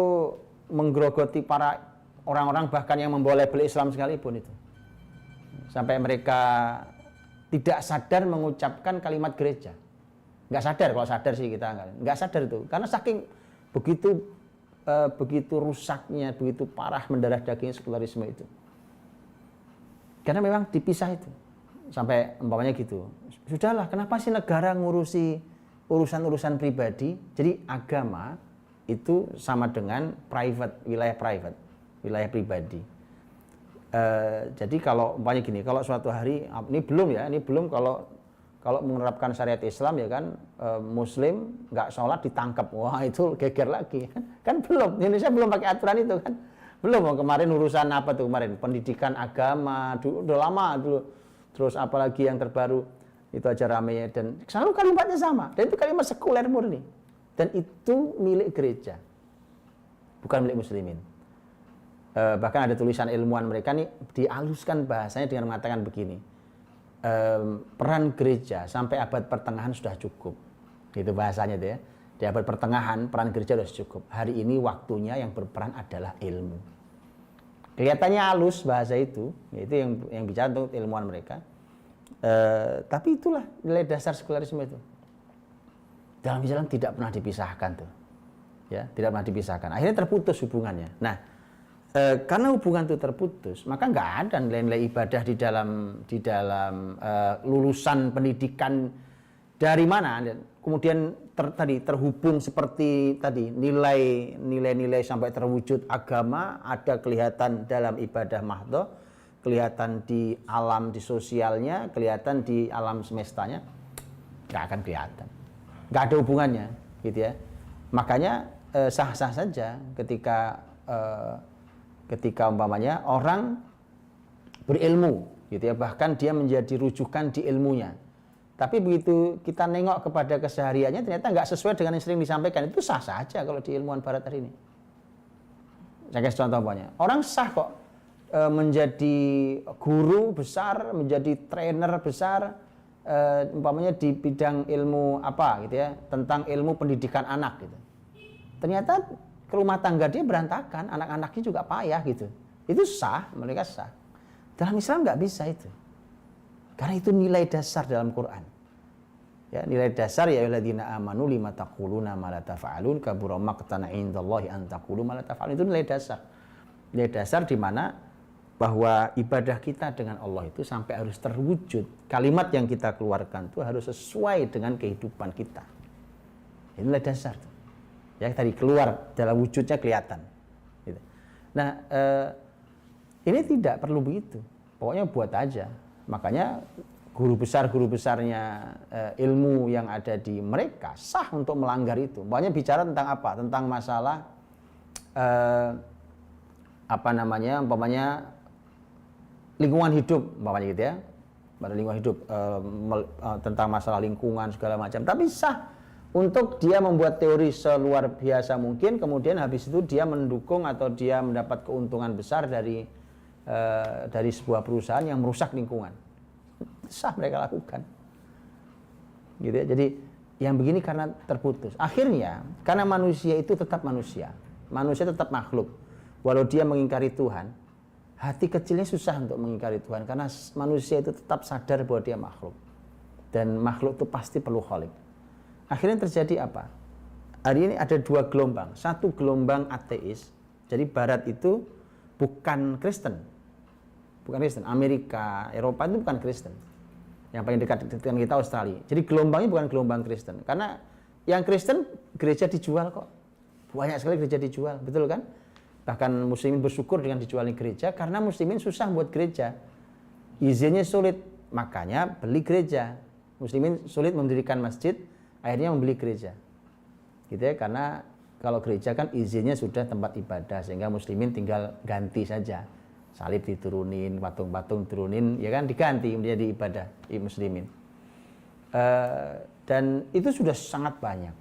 menggerogoti para orang-orang bahkan yang membawa label Islam sekalipun itu. Sampai mereka tidak sadar mengucapkan kalimat gereja. Nggak sadar, kalau sadar sih kita nggak sadar itu. Karena saking begitu rusaknya, begitu parah mendarah daging sekulerisme itu. Karena memang dipisah itu. Sampai umpamanya gitu, sudahlah, kenapa sih negara ngurusi urusan-urusan pribadi? Jadi agama itu sama dengan wilayah pribadi. Jadi kalau umpamanya gini, kalau suatu hari, ini belum kalau menerapkan syariat Islam ya kan, Muslim nggak sholat ditangkap, wah itu geger lagi, kan belum, Indonesia belum pakai aturan itu kan, belum. Kemarin urusan apa tuh kemarin, pendidikan agama, udah lama dulu. Terus apalagi yang terbaru itu aja ramenya, dan selalu kalimatnya sama, dan itu kalimat sekuler murni, dan itu milik gereja, bukan milik muslimin. Bahkan ada tulisan ilmuwan mereka nih dialuskan bahasanya dengan mengatakan begini, peran gereja sampai abad pertengahan sudah cukup, gitu bahasanya itu ya. Di abad pertengahan peran gereja sudah cukup. Hari ini waktunya yang berperan adalah ilmu. Kelihatannya halus bahasa itu yang bicara untuk ilmuwan mereka. Tapi itulah nilai dasar sekulerisme itu. Dalam Islam tidak pernah dipisahkan tuh, ya, tidak pernah dipisahkan. Akhirnya terputus hubungannya. Nah, karena hubungan itu terputus, maka nggak ada nilai-nilai ibadah di dalam lulusan pendidikan dari mana. Kemudian terhubung seperti tadi, nilai-nilai sampai terwujud agama ada kelihatan dalam ibadah mahdhah, kelihatan di alam, di sosialnya, kelihatan di alam semestanya, nggak akan kelihatan, nggak ada hubungannya, gitu ya. Makanya sah-sah saja ketika umpamanya orang berilmu, gitu ya, bahkan dia menjadi rujukan di ilmunya. Tapi begitu kita nengok kepada kesehariannya ternyata nggak sesuai dengan yang sering disampaikan. Itu sah saja kalau di ilmuwan barat hari ini. Saya kasih contoh banyak. Orang sah kok menjadi guru besar, menjadi trainer besar, umpamanya di bidang ilmu apa gitu ya, tentang ilmu pendidikan anak gitu. Ternyata ke rumah tangga dia berantakan, anak-anaknya juga payah gitu. Itu sah, mereka sah. Dalam Islam nggak bisa itu. Karena itu nilai dasar dalam Quran. Ya, nilai dasar ya alladzina amanu lima taquluna ma la taf'alun kabura maqtan 'indallahi an taqulu ma la taf'alun. Itu nilai dasar. Nilai dasar di mana bahwa ibadah kita dengan Allah itu sampai harus terwujud. Kalimat yang kita keluarkan itu harus sesuai dengan kehidupan kita. Itu nilai dasar tuh. Ya tadi keluar dalam wujudnya kelihatan. Gitu. Nah, ini tidak perlu begitu. Pokoknya buat aja. Makanya guru besarnya ilmu yang ada di mereka sah untuk melanggar itu. Pokoknya bicara tentang apa? Tentang masalah umpamanya lingkungan hidup, umpamanya gitu ya. Pada lingkungan hidup tentang masalah lingkungan segala macam. Tapi sah untuk dia membuat teori seluar biasa mungkin, kemudian habis itu dia mendukung atau dia mendapat keuntungan besar dari sebuah perusahaan yang merusak lingkungan. Sah mereka lakukan. Gitu ya. Jadi yang begini karena terputus. Akhirnya karena manusia itu tetap manusia. Manusia tetap makhluk. Walau dia mengingkari Tuhan, hati kecilnya susah untuk mengingkari Tuhan karena manusia itu tetap sadar bahwa dia makhluk. Dan makhluk itu pasti perlu khalik. Akhirnya terjadi apa? Hari ini ada dua gelombang. Satu gelombang ateis. Jadi Barat itu bukan Kristen. Bukan Kristen. Amerika, Eropa itu bukan Kristen. Yang paling dekat dengan kita Australia. Jadi gelombangnya bukan gelombang Kristen. Karena yang Kristen gereja dijual kok. Banyak sekali gereja dijual. Betul kan? Bahkan muslimin bersyukur dengan dijualnya gereja. Karena muslimin susah buat gereja. Izinnya sulit. Makanya beli gereja. Muslimin sulit mendirikan masjid. Akhirnya membeli gereja. Gitu ya. Karena kalau gereja kan izinnya sudah tempat ibadah. Sehingga muslimin tinggal ganti saja. Salib diturunin, patung-patung turunin, ya kan diganti menjadi ibadah muslimin. Dan itu sudah sangat banyak.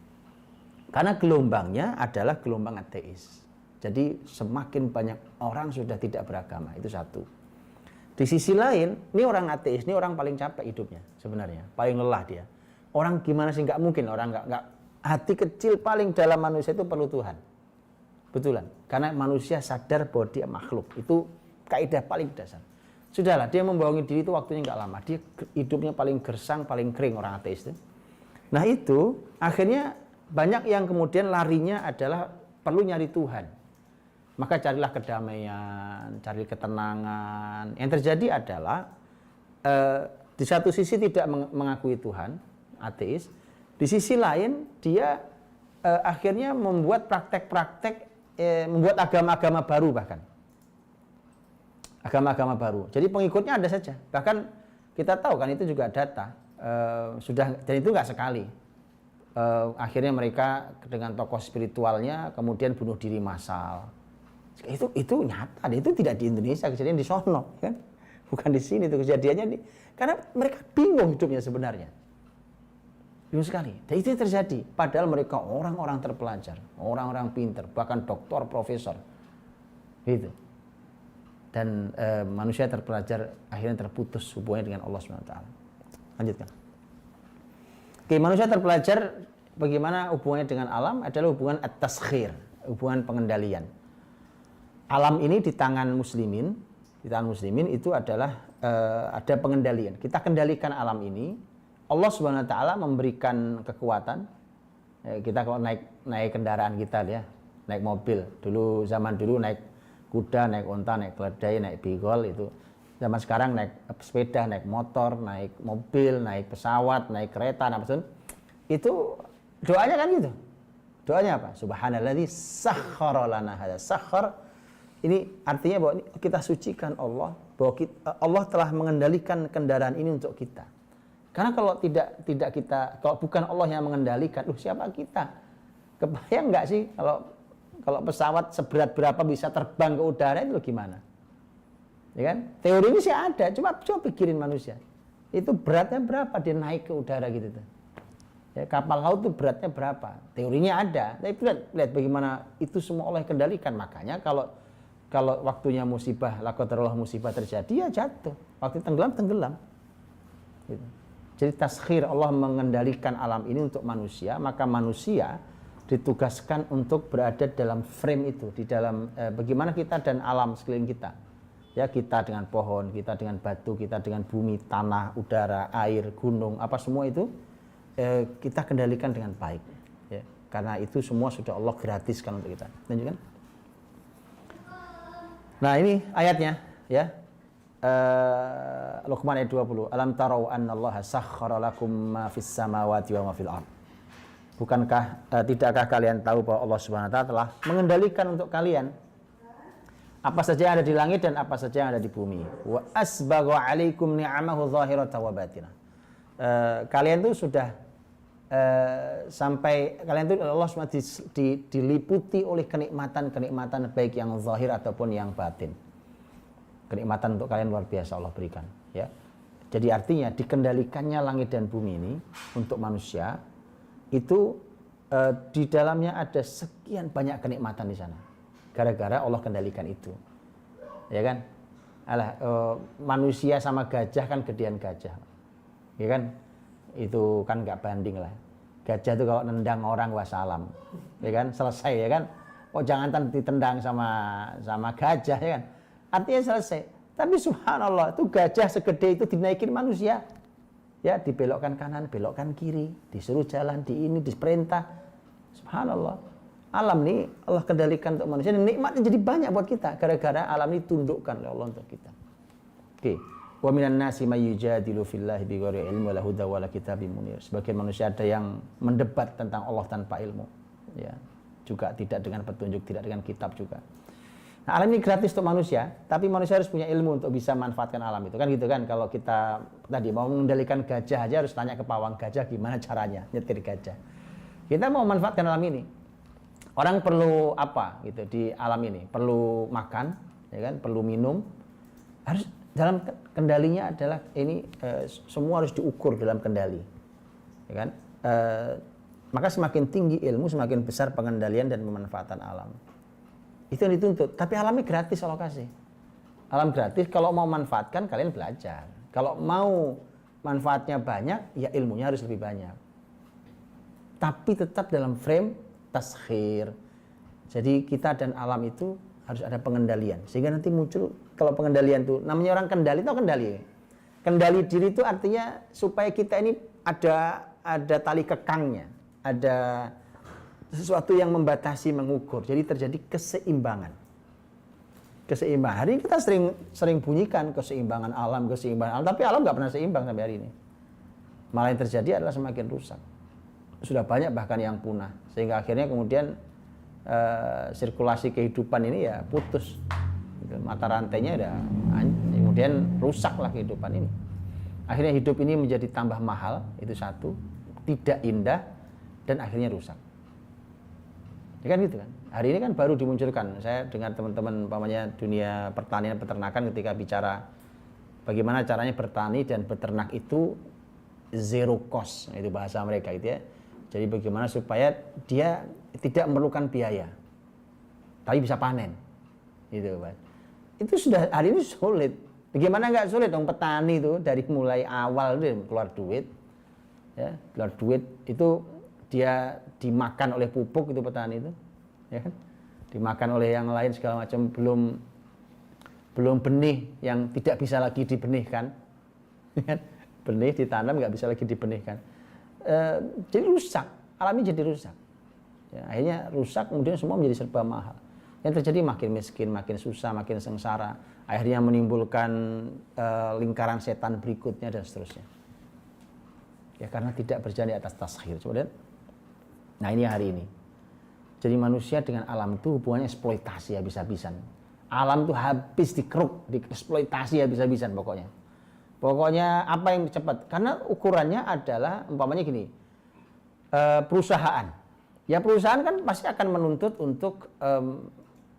Karena gelombangnya adalah gelombang ateis. Jadi semakin banyak orang sudah tidak beragama, itu satu. Di sisi lain, ini orang ateis, ini orang paling capek hidupnya sebenarnya, paling lelah dia. Orang gimana sih, nggak mungkin orang nggak hati kecil paling dalam manusia itu perlu Tuhan. Betulan, karena manusia sadar bahwa dia makhluk, itu kaidah paling dasar. Sudahlah, dia membohongi diri itu waktunya nggak lama. Dia hidupnya paling gersang, paling kering orang ateis itu. Nah itu akhirnya banyak yang kemudian larinya adalah perlu nyari Tuhan. Maka carilah kedamaian, cari ketenangan. Yang terjadi adalah di satu sisi tidak mengakui Tuhan, ateis. Di sisi lain dia akhirnya membuat praktek-praktek, membuat agama-agama baru bahkan. Agama-agama baru. Jadi pengikutnya ada saja. Bahkan kita tahu kan itu juga data sudah, dan itu nggak sekali. Akhirnya mereka dengan tokoh spiritualnya kemudian bunuh diri massal. Itu nyata, itu tidak di Indonesia, kejadian di sono, kan? Bukan di sini itu kejadiannya karena mereka bingung hidupnya sebenarnya. Bingung sekali. Dan itu yang terjadi. Padahal mereka orang-orang terpelajar, orang-orang pintar, bahkan doktor, profesor. Gitu. Dan manusia terpelajar akhirnya terputus hubungannya dengan Allah SWT. Lanjutkan. Oke, manusia terpelajar bagaimana hubungannya dengan alam adalah hubungan at-taskhir, hubungan pengendalian. Alam ini di tangan muslimin itu adalah ada pengendalian. Kita kendalikan alam ini. Allah SWT memberikan kekuatan. Kita kalau naik kendaraan kita ya, naik mobil. Zaman dulu naik kuda, naik unta, naik keledai, naik bigol itu. Zaman sekarang naik sepeda, naik motor, naik mobil, naik pesawat, naik kereta, itu doanya kan gitu. Doanya apa? Subhanalladzi sakhkhara lana hadza. Sakhkhar ini artinya bahwa kita sucikan Allah, bahwa Allah telah mengendalikan kendaraan ini untuk kita. Karena kalau tidak kita, kalau bukan Allah yang mengendalikan, siapa kita? Kebayang nggak sih kalau pesawat seberat berapa bisa terbang ke udara itu gimana? Ya kan? Teori ini sih ada, coba pikirin manusia. Itu beratnya berapa dia naik ke udara gitu tuh. Ya, kapal laut itu beratnya berapa? Teorinya ada, tapi lihat bagaimana itu semua Allah kendalikan. Makanya kalau waktunya musibah, la qadarullah musibah terjadi ya jatuh. Waktu tenggelam. Gitu. Jadi taskhir, Allah mengendalikan alam ini untuk manusia, maka manusia ditugaskan untuk berada dalam frame itu, di dalam bagaimana kita dan alam sekeliling kita. Ya, kita dengan pohon, kita dengan batu, kita dengan bumi, tanah, udara, air, gunung, apa semua itu kita kendalikan dengan baik, ya. Karena itu semua sudah Allah gratiskan untuk kita. Tunjukkan. Nah, ini ayatnya, ya. Luqman ayat 20. Alam tarau annallaha sakhkhara lakum ma fis samawati wa ma fil ard. Bukankah tidakkah kalian tahu bahwa Allah Subhanahu wa taala telah mengendalikan untuk kalian apa saja yang ada di langit dan apa saja yang ada di bumi. Wa asbagha 'alaikum ni'amahu zahiratan wa batinah. Kalian tuh sudah sampai kalian itu Allah SWT diliputi oleh kenikmatan baik yang zahir ataupun yang batin. Kenikmatan untuk kalian luar biasa Allah berikan, ya. Jadi artinya dikendalikannya langit dan bumi ini untuk manusia itu di dalamnya ada sekian banyak kenikmatan di sana. Gara-gara Allah kendalikan itu. Ya kan? Manusia sama gajah kan gedean gajah. Ya kan? Itu kan nggak banding lah. Gajah itu kalau nendang orang wassalam, ya kan, selesai, ya kan. Oh, jangan ditendang sama gajah, ya kan. Artinya selesai. Tapi subhanallah, itu gajah segede itu dinaikin manusia. Ya, dibelokkan kanan, belokkan kiri, disuruh jalan di ini, diperintah. Subhanallah. Alam ini Allah kendalikan untuk manusia dan nikmatnya jadi banyak buat kita gara-gara alam ini tundukkan oleh Allah untuk kita. Oke. Wa minan nasi may yujadilu fillahi bighairi ilmi wala huda wala kitabim munir. Sebagian manusia ada yang mendebat tentang Allah tanpa ilmu, ya. Juga tidak dengan petunjuk, tidak dengan kitab juga. Nah, alam ini gratis untuk manusia, tapi manusia harus punya ilmu untuk bisa manfaatkan alam itu. Kan gitu kan, kalau kita tadi mau mengendalikan gajah aja harus tanya ke pawang gajah gimana caranya nyetir gajah. Kita mau manfaatkan alam ini. Orang perlu apa gitu di alam ini? Perlu makan, ya kan? Perlu minum. Harus dalam kendalinya adalah ini semua harus diukur dalam kendali, ya kan? Maka semakin tinggi ilmu, semakin besar pengendalian dan pemanfaatan alam. Itu yang dituntut. Tapi alamnya gratis Allah kasih. Alam gratis. Kalau mau manfaatkan kalian belajar. Kalau mau manfaatnya banyak, ya ilmunya harus lebih banyak. Tapi tetap dalam frame taskhir. Jadi kita dan alam itu harus ada pengendalian. Sehingga nanti muncul, kalau pengendalian itu, namanya orang kendali itu kendali. Kendali diri itu artinya supaya kita ini ada tali kekangnya. Ada sesuatu yang membatasi, mengukur. Jadi terjadi keseimbangan. Keseimbangan. Hari ini kita sering bunyikan keseimbangan alam. Tapi alam nggak pernah seimbang sampai hari ini. Malah yang terjadi adalah semakin rusak. Sudah banyak bahkan yang punah. Sehingga akhirnya kemudian sirkulasi kehidupan ini ya putus. Mata rantainya udah kemudian rusaklah kehidupan ini. Akhirnya hidup ini menjadi tambah mahal, itu satu, tidak indah, dan akhirnya rusak. Ya kan gitu kan. Hari ini kan baru dimunculkan. Saya dengar teman-teman umpamanya dunia pertanian peternakan ketika bicara bagaimana caranya bertani dan beternak itu zero cost, itu bahasa mereka itu ya. Jadi bagaimana supaya dia tidak memerlukan biaya, tapi bisa panen, gitu Pak. Itu sudah hari ini sulit. Bagaimana nggak sulit dong petani itu dari mulai awal itu keluar duit, ya keluar duit itu dia dimakan oleh pupuk itu petani itu, ya kan, dimakan oleh yang lain segala macam, belum benih yang tidak bisa lagi dibenihkan, benih ditanam nggak bisa lagi dibenihkan. Jadi rusak, alamnya jadi rusak. Ya, akhirnya rusak, kemudian semua menjadi serba mahal. Yang terjadi makin miskin, makin susah, makin sengsara. Akhirnya menimbulkan lingkaran setan berikutnya dan seterusnya. Ya karena tidak berjalan di atas taskhir. Coba lihat. Nah ini hari ini. Jadi manusia dengan alam itu hubungannya eksploitasi habis-habisan. Alam itu habis dikeruk, dieksploitasi habis-habisan pokoknya. Pokoknya apa yang cepat, karena ukurannya adalah umpamanya gini, perusahaan. Ya perusahaan kan pasti akan menuntut untuk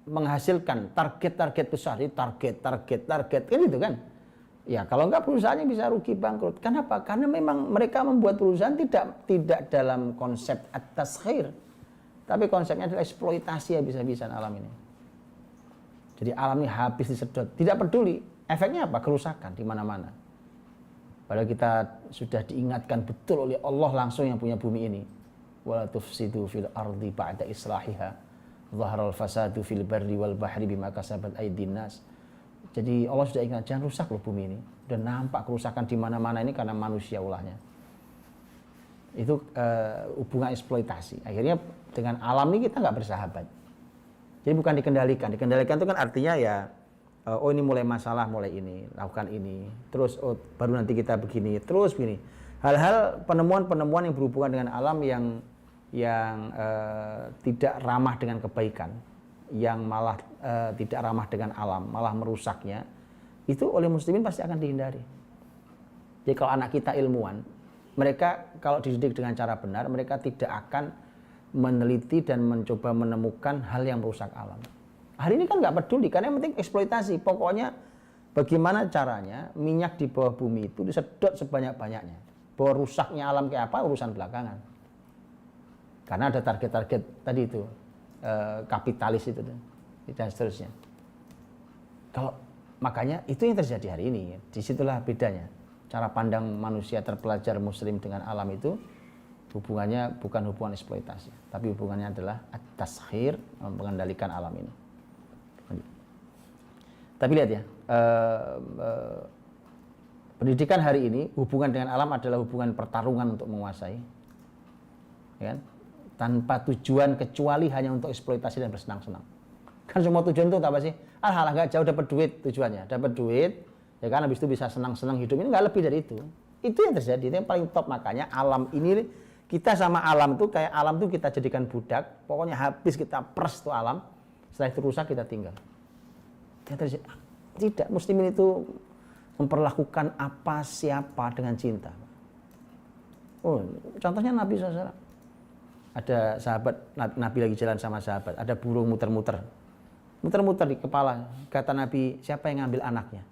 menghasilkan target-target besar, target kan itu kan. Ya, kalau enggak perusahaannya bisa rugi bangkrut. Kenapa? Karena memang mereka membuat perusahaan tidak dalam konsep at-taskhir. Tapi konsepnya adalah eksploitasi habis-habisan alam ini. Jadi alam ini habis disedot. Tidak peduli. Efeknya apa? Kerusakan di mana-mana. Padahal kita sudah diingatkan betul oleh Allah langsung yang punya bumi ini. Wala tufsidu fil ardi ba'da islahiha. Dhaharal fasadu fil barri wal bahri bima kasabat aydin nas. Jadi Allah sudah ingat, jangan rusak loh bumi ini. Dan nampak kerusakan di mana-mana ini karena manusia ulahnya. Itu hubungan eksploitasi. Akhirnya dengan alam ini kita nggak bersahabat. Jadi bukan dikendalikan. Dikendalikan itu kan artinya ya, oh ini mulai masalah, mulai ini, lakukan ini. Terus oh, baru nanti kita begini, terus begini. Hal-hal penemuan-penemuan yang berhubungan dengan alam yang tidak ramah dengan kebaikan, yang malah tidak ramah dengan alam, malah merusaknya, itu oleh muslimin pasti akan dihindari. Jadi kalau anak kita ilmuwan, mereka kalau dididik dengan cara benar, mereka tidak akan meneliti dan mencoba menemukan hal yang merusak alam. Hari ini kan nggak peduli, karena yang penting eksploitasi. Pokoknya bagaimana caranya minyak di bawah bumi itu disedot sebanyak-banyaknya. Bahwa rusaknya alam kayak apa, urusan belakangan. Karena ada target-target tadi itu, kapitalis itu dan seterusnya. Kalau makanya itu yang terjadi hari ini. Disitulah bedanya. Cara pandang manusia terpelajar muslim dengan alam itu hubungannya bukan hubungan eksploitasi, tapi hubungannya adalah at-taskhir, mengendalikan alam ini. Tapi lihat ya, pendidikan hari ini hubungan dengan alam adalah hubungan pertarungan untuk menguasai, ya kan? Tanpa tujuan kecuali hanya untuk eksploitasi dan bersenang-senang. Kan semua tujuan itu apa sih? Hal-hal agak jauh dapat duit tujuannya, dapat duit, ya kan, habis itu bisa senang-senang hidup, ini nggak lebih dari itu. Itu yang terjadi, itu yang paling top. Makanya alam ini, kita sama alam tuh kayak alam tuh kita jadikan budak, pokoknya habis kita pers tuh alam, setelah itu rusak kita tinggal. Yang terjadi, tidak, muslimin itu memperlakukan apa siapa dengan cinta. Oh, contohnya Nabi SAW. Ada sahabat, Nabi lagi jalan sama sahabat, ada burung muter-muter di kepala. Kata Nabi, siapa yang ngambil anaknya?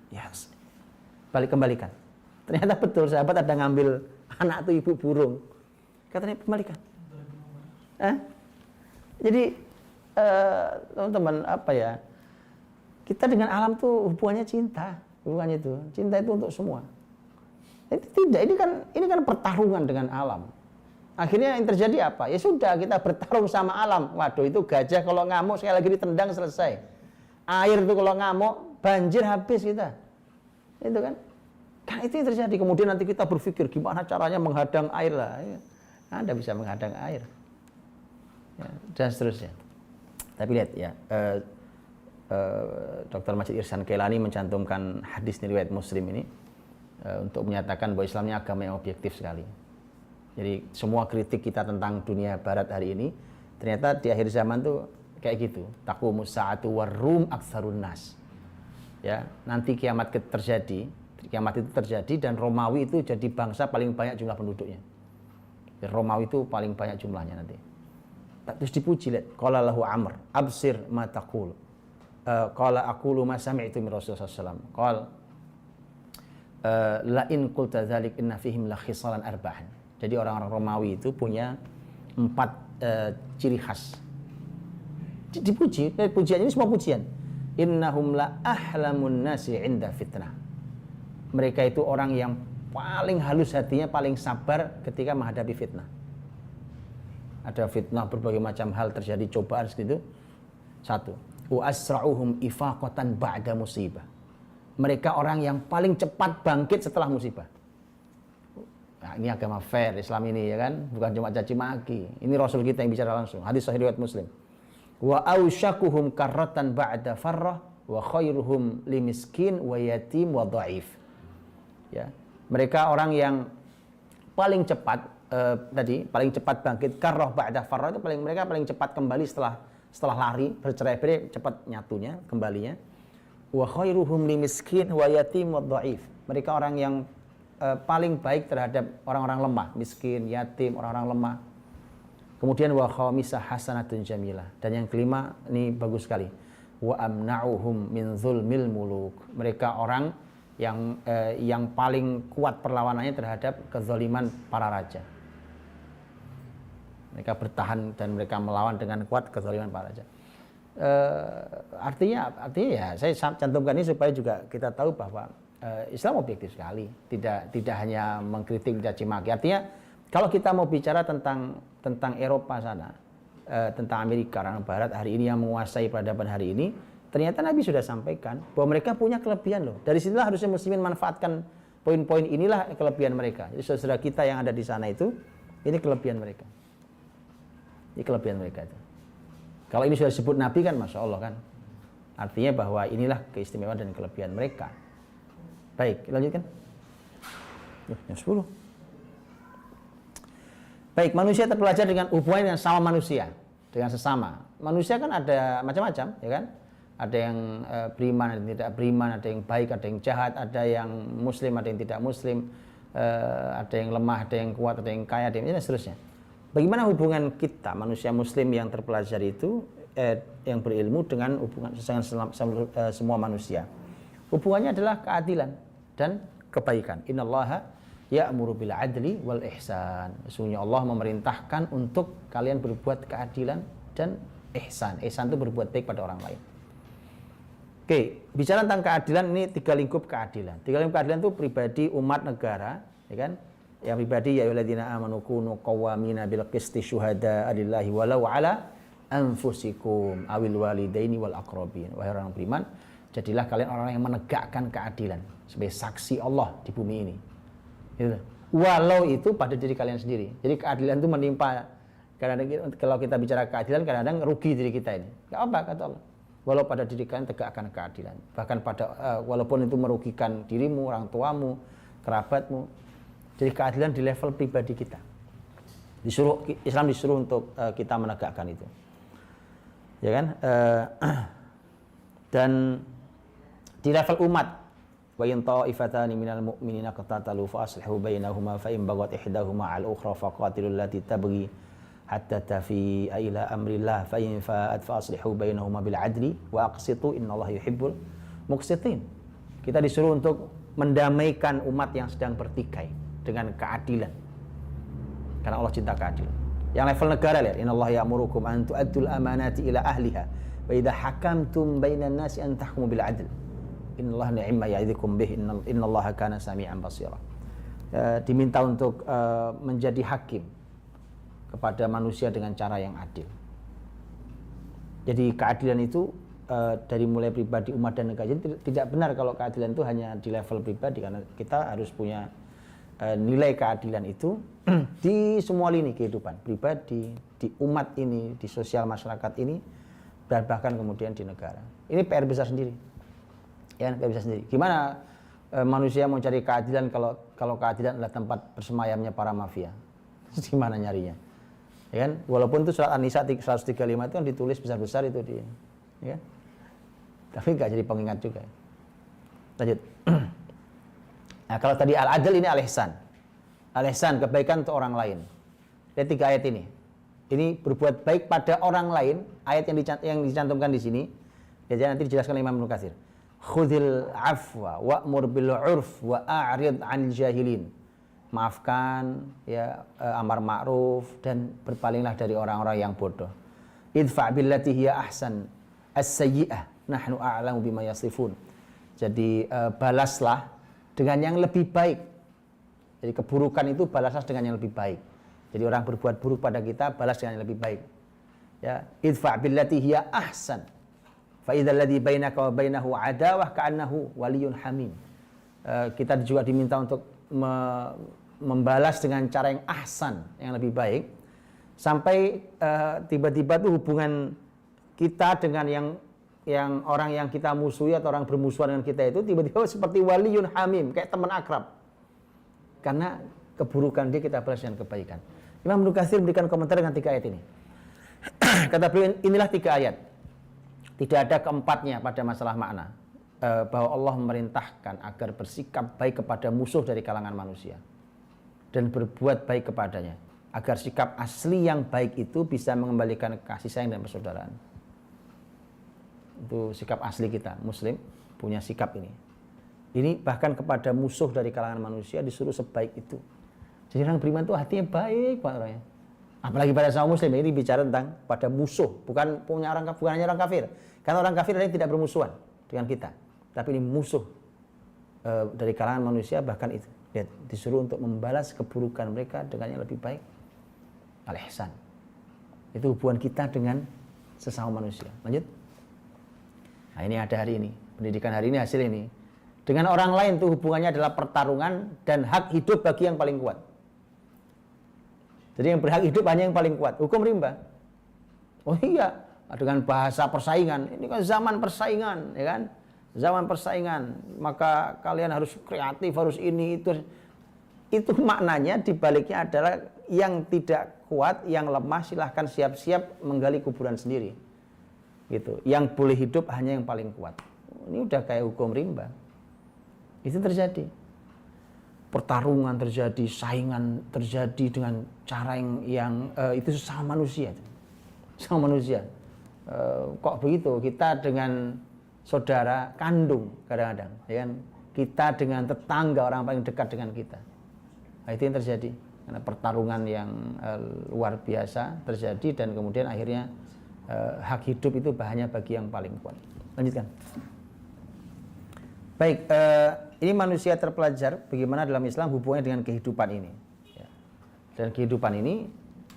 Yes. Kembalikan. Ternyata betul, sahabat ada ngambil anak itu ibu burung. Katanya kembalikan. Jadi teman-teman, apa ya? Kita dengan alam tuh hubungannya cinta, hubungannya itu. Cinta itu untuk semua. Itu tidak, ini kan pertarungan dengan alam. Akhirnya yang terjadi apa? Ya sudah, kita bertarung sama alam. Waduh, itu gajah kalau ngamuk sekali lagi ditendang selesai. Air itu kalau ngamuk, banjir habis kita. Itu kan? Kan itu yang terjadi. Kemudian nanti kita berpikir gimana caranya menghadang air lah. Anda bisa menghadang air. Ya, dan seterusnya. Tapi lihat ya, Dr. Majid Ihsan Kailani mencantumkan hadis riwayat Muslim ini untuk menyatakan bahwa Islam ini agama yang objektif sekali. Jadi semua kritik kita tentang dunia barat hari ini ternyata di akhir zaman tuh kayak gitu. Taqumus sa'atu warum aktsarun nas. Ya, nanti kiamat terjadi, kiamat itu terjadi dan Romawi itu jadi bangsa paling banyak jumlah penduduknya. Romawi itu paling banyak jumlahnya nanti. Terus dipuji, lihat, qala lahu Amr, absir ma taqul. Qala aqulu ma sami'tu min Rasulullah sallallahu alaihi wasallam. Qala la in qulta dzalik inna fihim la khisalan arba'an. Jadi orang-orang Romawi itu punya 4 ciri khas. Dipuji, pujian ini semua pujian. Innahum la ahlamun nasi 'inda fitnah. Mereka itu orang yang paling halus hatinya, paling sabar ketika menghadapi fitnah. Ada fitnah berbagai macam hal terjadi, cobaan segitu. 1. Wa asra'uhum ifaqatan ba'da musibah. Mereka orang yang paling cepat bangkit setelah musibah. Nah, ini agama fair Islam ini, ya kan, bukan cuma caci maki. Ini Rasul kita yang bicara langsung. Hadis sahih riwayat Muslim. Wa ausyakuhum karratan ba'da farrah wa khairuhum limiskin wa yatim wa dhaif. Ya, mereka orang yang paling cepat paling cepat bangkit, karrah ba'da farrah itu mereka paling cepat kembali setelah lari bercerai-berai, cepat nyatunya kembalinya. Wa khairuhum limiskin wa yatim wa dhaif. Mereka orang yang paling baik terhadap orang-orang lemah, miskin, yatim, orang-orang lemah. Kemudian wa khamisah hasanatun jamilah. Dan yang kelima, ini bagus sekali. wa amna'uhum min zulmil muluk. Mereka orang yang paling kuat perlawanannya terhadap kezaliman para raja. Mereka bertahan dan mereka melawan dengan kuat kezaliman para raja. Artinya ya saya cantumkan ini supaya juga kita tahu bahwa Islam objektif sekali, tidak hanya mengkritik, mencaci maki. Artinya kalau kita mau bicara tentang Eropa sana, tentang Amerika, orang Barat hari ini yang menguasai peradaban hari ini, ternyata Nabi sudah sampaikan bahwa mereka punya kelebihan loh. Dari sinilah harusnya muslimin manfaatkan poin-poin inilah kelebihan mereka. Jadi saudara kita yang ada di sana itu, ini kelebihan mereka. Ini kelebihan mereka itu. Kalau ini sudah disebut Nabi kan, Masya Allah kan. Artinya bahwa inilah keistimewaan dan kelebihan mereka. Baik, lanjutkan. Yang 10. Baik, manusia terpelajar dengan hubungan yang sama manusia, dengan sesama. Manusia kan ada macam-macam, ya kan? Ada yang beriman, ada yang tidak beriman, ada yang baik, ada yang jahat, ada yang muslim, ada yang tidak muslim, ada yang lemah, ada yang kuat, ada yang kaya, dan seterusnya. Bagaimana hubungan kita manusia muslim yang terpelajar itu, yang berilmu dengan hubungan semua manusia? Hubungannya adalah keadilan dan kebaikan. Innallaha ya'muru bil adli wal ihsan. Sesungguhnya Allah memerintahkan untuk kalian berbuat keadilan dan ihsan. Ihsan itu berbuat baik pada orang lain. Oke, bicara tentang keadilan ini 3 lingkup keadilan. 3 lingkup keadilan itu pribadi, umat, negara, ya kan? Yang pribadi ya ayyuhalladzina amanu kunu qawwamina bil qisti syuhada'a lillahi walau ala anfusikum awil walidaini wal aqrabin. Wahai orang beriman, jadilah kalian orang yang menegakkan keadilan sebagai saksi Allah di bumi ini. Gitu. Walau itu pada diri kalian sendiri. Jadi keadilan itu menimpa. Kadang-kadang kalau kita bicara keadilan, kadang-kadang rugi diri kita ini. Gak apa kata Allah. Walau pada diri kalian tegakkan keadilan. Bahkan walaupun itu merugikan dirimu, orang tuamu, kerabatmu. Jadi keadilan di level pribadi kita. Islam disuruh untuk kita menegakkan itu. Ya kan? Dan di level umat, wa in ta'ifatani minal mu'minina qatatalu fa aslihu bainahuma fa in baghat ihdahuma 'al ukhra faqatilul lati tabghi hatta tafi'a ila amrillah fa in fa'at fa aslihu bainahuma bil 'adli wa aqsitu innallaha yuhibbul muqsitin. Kita disuruh untuk mendamaikan umat yang sedang bertikai dengan keadilan. Karena Allah cinta keadilan. Yang level negara lihat, innallaha ya'murukum an tu'addul amanati ila ahliha wa idza hakamtum bainan nasi an tahkumu bil 'adl. Innallaha ni'ma ya'idukum bih innallaha kana sami'an basira. Diminta untuk menjadi hakim kepada manusia dengan cara yang adil. Jadi keadilan itu dari mulai pribadi, umat dan negara. Jadi tidak benar kalau keadilan itu hanya di level pribadi, karena kita harus punya nilai keadilan itu di semua lini kehidupan, pribadi, di umat ini, di sosial masyarakat ini, dan bahkan kemudian di negara. Ini PR besar sendiri. Ya, PR besar sendiri. Gimana manusia mau cari keadilan kalau keadilan adalah tempat bersemayamnya para mafia? Gimana nyarinya? Ya kan? Walaupun itu surat An-Nisa 135 itu kan ditulis besar-besar itu di, ya. Tapi nggak jadi pengingat juga. Lanjut. Nah, kalau tadi al-adl, ini al-ihsan. Al-ihsan, kebaikan untuk orang lain. Lihat 3 ayat ini. Ini berbuat baik pada orang lain. Ayat yang dicantumkan di sini. Ya, nanti dijelaskan Imam Ibnu Katsir. Khudhil afwa wa'mur bil 'urf wa a'rid 'anil jahilin. Maafkan, ya, amar ma'ruf, dan berpalinglah dari orang-orang yang bodoh. Idfa' billati hiya ahsan as-sayyi'ah nahnu a'lamu bima yasifun. Jadi balaslah dengan yang lebih baik. Jadi keburukan itu balaslah dengan yang lebih baik. Jadi orang berbuat buruk pada kita, balas dengan yang lebih baik. Ya, idfa' billati hiya ahsan. Fa idzal ladzi bainaka wa bainahu adawah ka'annahu waliyyun hamim. Kita juga diminta untuk membalas dengan cara yang ahsan, yang lebih baik, sampai tiba-tiba tuh hubungan kita dengan yang orang yang kita musuhi atau orang bermusuhan dengan kita itu tiba-tiba seperti waliyun hamim, kayak teman akrab. Karena keburukan dia kita balas dengan kebaikan. Imam Ibnu Katsir memberikan komentar dengan 3 ayat ini. Kata beliau, inilah 3 ayat. Tidak ada keempatnya pada masalah makna. Bahwa Allah memerintahkan agar bersikap baik kepada musuh dari kalangan manusia dan berbuat baik kepadanya, agar sikap asli yang baik itu bisa mengembalikan kasih sayang dan persaudaraan. Itu sikap asli kita, Muslim punya sikap ini. Ini bahkan kepada musuh dari kalangan manusia disuruh sebaik itu. Jadi orang beriman itu hatinya baik Pak orangnya. Apalagi pada sama Muslim, ini bicara tentang pada musuh, bukan hanya orang kafir. Karena orang kafir ini tidak bermusuhan dengan kita, tapi ini musuh dari kalangan manusia, bahkan itu lihat, disuruh untuk membalas keburukan mereka dengan yang lebih baik. Al-ihsan. Itu hubungan kita dengan sesama manusia. Lanjut. Nah, ini ada hari ini, pendidikan hari ini hasil ini. Dengan orang lain itu hubungannya adalah pertarungan dan hak hidup bagi yang paling kuat. Jadi yang berhak hidup hanya yang paling kuat. Hukum rimba. Oh iya, dengan bahasa persaingan. Ini kan zaman persaingan, ya kan? Zaman persaingan. Maka kalian harus kreatif, harus ini itu. Itu maknanya dibaliknya adalah yang tidak kuat, yang lemah silahkan siap-siap menggali kuburan sendiri. Gitu. Yang boleh hidup hanya yang paling kuat. Ini udah kayak hukum rimba. Itu terjadi. Pertarungan terjadi, saingan terjadi dengan cara yang itu sama manusia. Sama manusia. Kok begitu? Kita dengan saudara kandung kadang-kadang, ya kan? Kita dengan tetangga, orang paling dekat dengan kita. Nah, itu yang terjadi. Karena pertarungan yang luar biasa terjadi dan kemudian akhirnya hak hidup itu hanya bagi yang paling kuat. Lanjutkan. Baik, ini manusia terpelajar bagaimana dalam Islam hubungannya dengan kehidupan ini. Ya. Dan kehidupan ini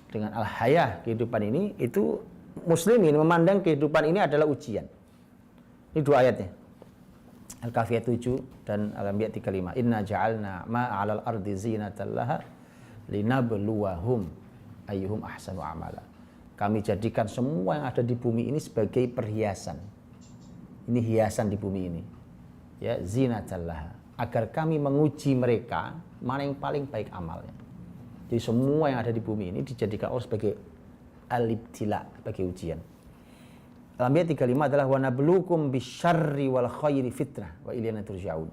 dengan al-hayah, kehidupan ini itu muslimin memandang kehidupan ini adalah ujian. Ini dua ayatnya. Al-Kahfiyah 7 dan Al-Anbiya 35. Inna ja'alna ma'alal ardi zinatan laha linabluwahum ayyuhum ahsanu amala. Kami jadikan semua yang ada di bumi ini sebagai perhiasan. Ini hiasan di bumi ini. Ya, zinatan laha. Agar kami menguji mereka mana yang paling baik amalnya. Jadi semua yang ada di bumi ini dijadikan Allah sebagai al-ibtila, sebagai ujian. Al-Anbiya 35 adalah wa nabluukum bisyarri wal khairi fitnah wa ilayna turja'un.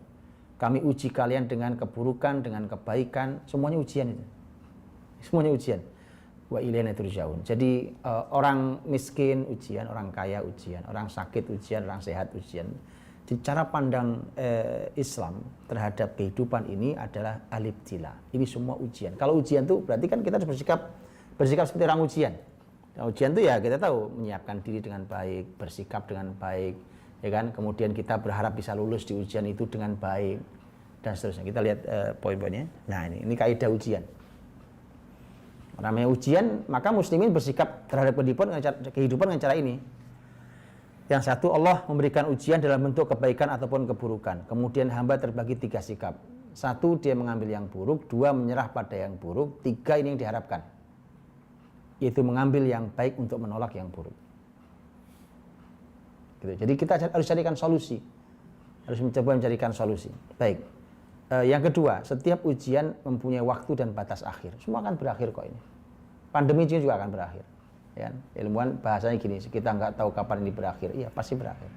Kami uji kalian dengan keburukan, dengan kebaikan, semuanya ujian itu. Semuanya ujian. Wa ilayna turja'un. Jadi orang miskin ujian, orang kaya ujian, orang sakit ujian, orang sehat ujian. Jadi cara pandang Islam terhadap kehidupan ini adalah al-ibtila. Ini semua ujian. Kalau ujian itu berarti kan kita harus bersikap seperti orang ujian. Nah, ujian itu ya kita tahu menyiapkan diri dengan baik, bersikap dengan baik, ya kan? Kemudian kita berharap bisa lulus di ujian itu dengan baik dan seterusnya. Kita lihat poin-poinnya. Nah, ini kaidah ujian. Namanya ujian, maka muslimin bersikap terhadap kehidupan dengan cara ini. Yang satu, Allah memberikan ujian dalam bentuk kebaikan ataupun keburukan. Kemudian hamba terbagi 3 sikap. 1, dia mengambil yang buruk. 2, menyerah pada yang buruk. 3, ini yang diharapkan, yaitu mengambil yang baik untuk menolak yang buruk. Gitu. Jadi kita harus carikan solusi. Harus mencoba mencarikan solusi. Baik. Yang kedua, setiap ujian mempunyai waktu dan batas akhir. Semua akan berakhir kok ini. Pandemi juga akan berakhir. Ya kan? Ilmuwan bahasanya gini, kita nggak tahu kapan ini berakhir. Iya, pasti berakhir.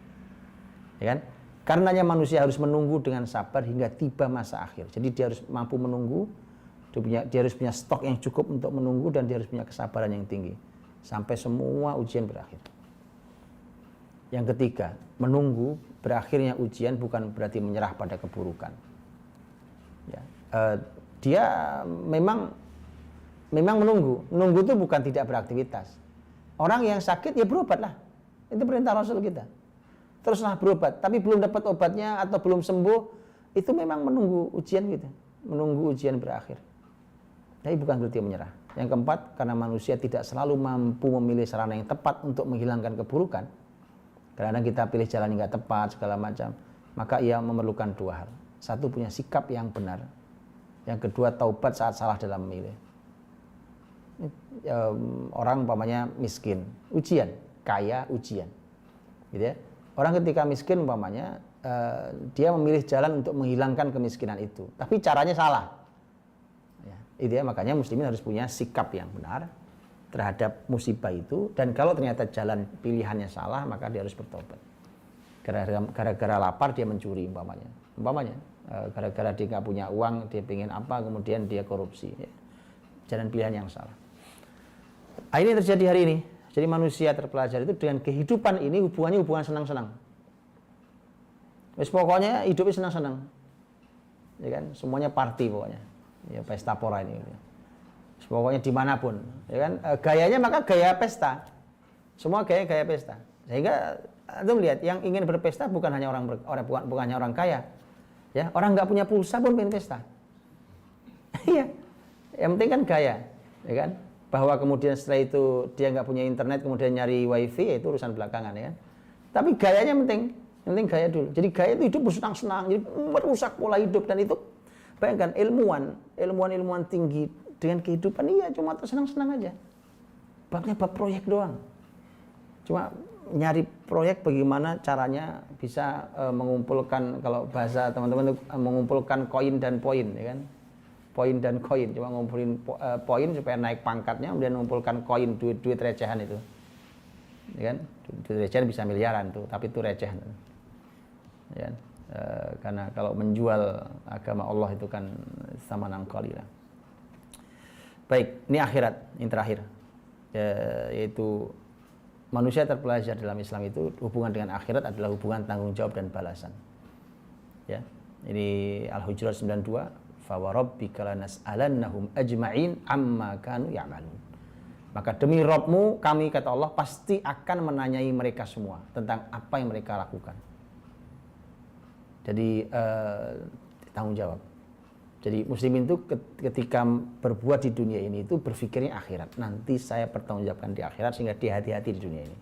Ya kan? Karenanya manusia harus menunggu dengan sabar hingga tiba masa akhir. Jadi dia harus mampu menunggu, dia harus punya stok yang cukup untuk menunggu dan dia harus punya kesabaran yang tinggi sampai semua ujian berakhir. Yang ketiga, menunggu berakhirnya ujian bukan berarti menyerah pada keburukan. Ya, dia memang menunggu. Menunggu itu bukan tidak beraktivitas. Orang yang sakit ya berobatlah. Itu perintah Rasul kita. Teruslah berobat, tapi belum dapat obatnya atau belum sembuh, itu memang menunggu ujian gitu. Menunggu ujian berakhir. Tapi bukan berarti menyerah. Yang keempat, karena manusia tidak selalu mampu memilih sarana yang tepat untuk menghilangkan keburukan. Kadang-kadang kita pilih jalan yang nggak tepat segala macam, maka ia memerlukan 2 hal. 1, punya sikap yang benar. Yang kedua, taubat saat salah dalam memilih. Orang umpamanya miskin, ujian. Kaya, ujian. Gitu ya. Orang ketika miskin umpamanya dia memilih jalan untuk menghilangkan kemiskinan itu, tapi caranya salah. Ya, itu ya, makanya muslimin harus punya sikap yang benar terhadap musibah itu, dan kalau ternyata jalan pilihannya salah, maka dia harus bertobat. Gara-gara lapar dia mencuri umpamanya. Gara-gara dia nggak punya uang, dia pengen apa, kemudian dia korupsi. Ya. Jalan pilihan yang salah. Ini terjadi hari ini. Jadi manusia terpelajar itu dengan kehidupan ini hubungannya hubungan senang-senang. Wis pokoknya hidupnya senang-senang. Ya kan, semuanya party pokoknya. Ya pesta pora ini. Pokoknya dimanapun, ya kan, gayanya maka gaya pesta. Semua gaya pesta. Sehingga Anda melihat yang ingin berpesta bukan hanya bukan hanya orang kaya. Ya, orang nggak punya pulsa pun pengen pesta. Iya. Yang penting kan gaya, ya kan? Bahwa kemudian setelah itu dia nggak punya internet, kemudian nyari wifi, ya itu urusan belakangan, ya kan? Tapi gayanya penting. Yang penting gaya dulu. Jadi gaya itu hidup bersenang-senang, jadi merusak pola hidup. Dan itu bayangkan ilmuwan tinggi dengan kehidupan, iya cuma tersenang-senang aja. Babnya bab proyek doang. Cuma nyari proyek bagaimana caranya bisa mengumpulkan, kalau bahasa teman-teman itu mengumpulkan koin dan poin, ya kan? Poin dan koin, cuma ngumpulin poin supaya naik pangkatnya, kemudian mengumpulkan koin, duit recehan itu, ya kan? Duit recehan bisa miliaran tuh, tapi itu recehan, ya kan? Karena kalau menjual agama Allah itu kan sama nangkali lah. Baik, ini akhirat, ini terakhir, yaitu manusia terpelajar dalam Islam itu hubungan dengan akhirat adalah hubungan tanggung jawab dan balasan. Ya, ini Al-Hujurat 92. Fawarabbika lanas'alannahum ajma'in amma kanu ya'malun. Maka demi Rabbmu kami, kata Allah, pasti akan menanyai mereka semua tentang apa yang mereka lakukan. Jadi tanggung jawab. Jadi muslimin itu ketika berbuat di dunia ini itu berpikirnya akhirat. Nanti saya pertanggungjawabkan di akhirat, sehingga dia hati-hati di dunia ini.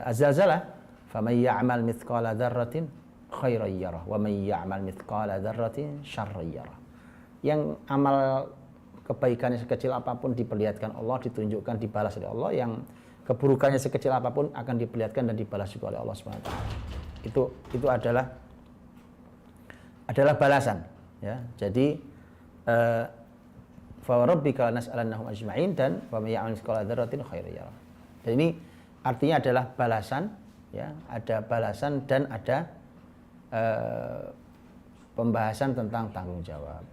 Az-Zalzalah, faman ya'mal mithqala dzarratin khairan yarah wa man ya'mal mithqala dzarratin syarran yarah. Yang amal kebaikannya sekecil apapun diperlihatkan Allah, ditunjukkan, dibalas oleh Allah. Yang keburukannya sekecil apapun akan diperlihatkan dan dibalas juga oleh Allah Subhanahu wa taala. Itu adalah balasan, ya. Jadi fa rabbika lanas'alannahum ajma'in dan wa may ya'mal mithqala dzarratin khairan yarah. Dan ini artinya adalah balasan, ya, ada balasan dan ada pembahasan tentang tanggung jawab.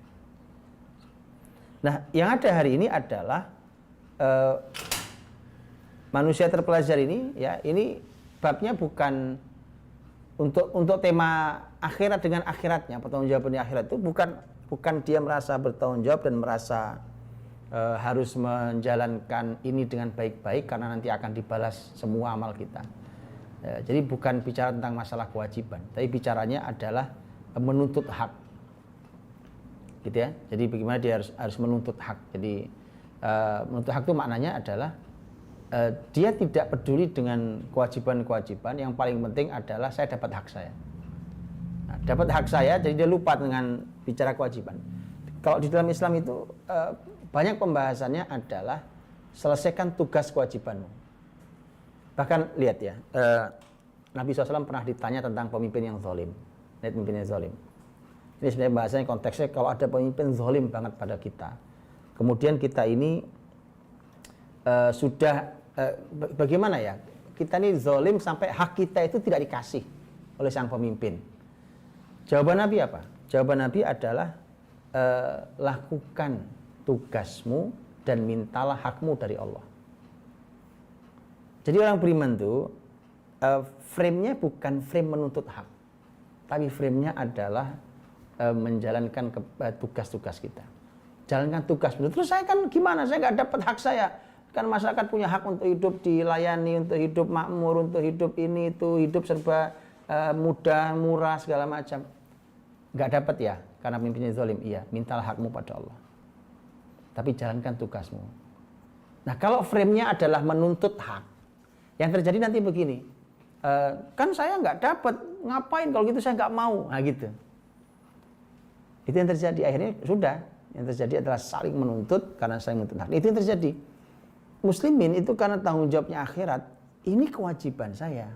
Nah, yang ada hari ini adalah manusia terpelajar ini, ya, ini babnya bukan untuk tema akhirat dengan akhiratnya, pertanggung jawaban di akhirat itu bukan dia merasa bertanggung jawab dan merasa harus menjalankan ini dengan baik-baik karena nanti akan dibalas semua amal kita. Jadi bukan bicara tentang masalah kewajiban, tapi bicaranya adalah menuntut hak, gitu ya. Jadi bagaimana dia harus menuntut hak. Jadi menuntut hak itu maknanya adalah dia tidak peduli dengan kewajiban-kewajiban. Yang paling penting adalah saya dapat hak saya. Nah, dapat hak saya, jadi dia lupa dengan bicara kewajiban. Kalau di dalam Islam itu banyak pembahasannya adalah selesaikan tugas kewajibanmu. Bahkan lihat ya, Nabi SAW pernah ditanya tentang pemimpin yang zalim. Lihat pemimpin yang zalim. Ini sebenarnya bahasanya konteksnya kalau ada pemimpin zalim banget pada kita. Kemudian kita ini bagaimana ya? Kita ini zalim sampai hak kita itu tidak dikasih oleh sang pemimpin. Jawaban Nabi apa? Jawaban Nabi adalah lakukan tugasmu dan mintalah hakmu dari Allah. Jadi orang beriman itu frame-nya bukan frame menuntut hak, tapi frame-nya adalah menjalankan tugas-tugas kita. Jalankan tugas. Terus saya kan gimana? Saya nggak dapat hak saya. Kan masyarakat punya hak untuk hidup dilayani, untuk hidup makmur, untuk hidup ini itu, hidup serba mudah, murah, segala macam. Nggak dapat ya, karena pemimpinnya zalim. Iya, mintalah hakmu pada Allah. Tapi jalankan tugasmu. Nah, kalau frame-nya adalah menuntut hak, yang terjadi nanti begini, kan saya nggak dapat, ngapain kalau gitu saya nggak mau, nah gitu. Itu yang terjadi, akhirnya sudah, yang terjadi adalah saling menuntut karena saling menuntut hak. Itu yang terjadi. Muslimin itu karena tanggung jawabnya akhirat, ini kewajiban saya.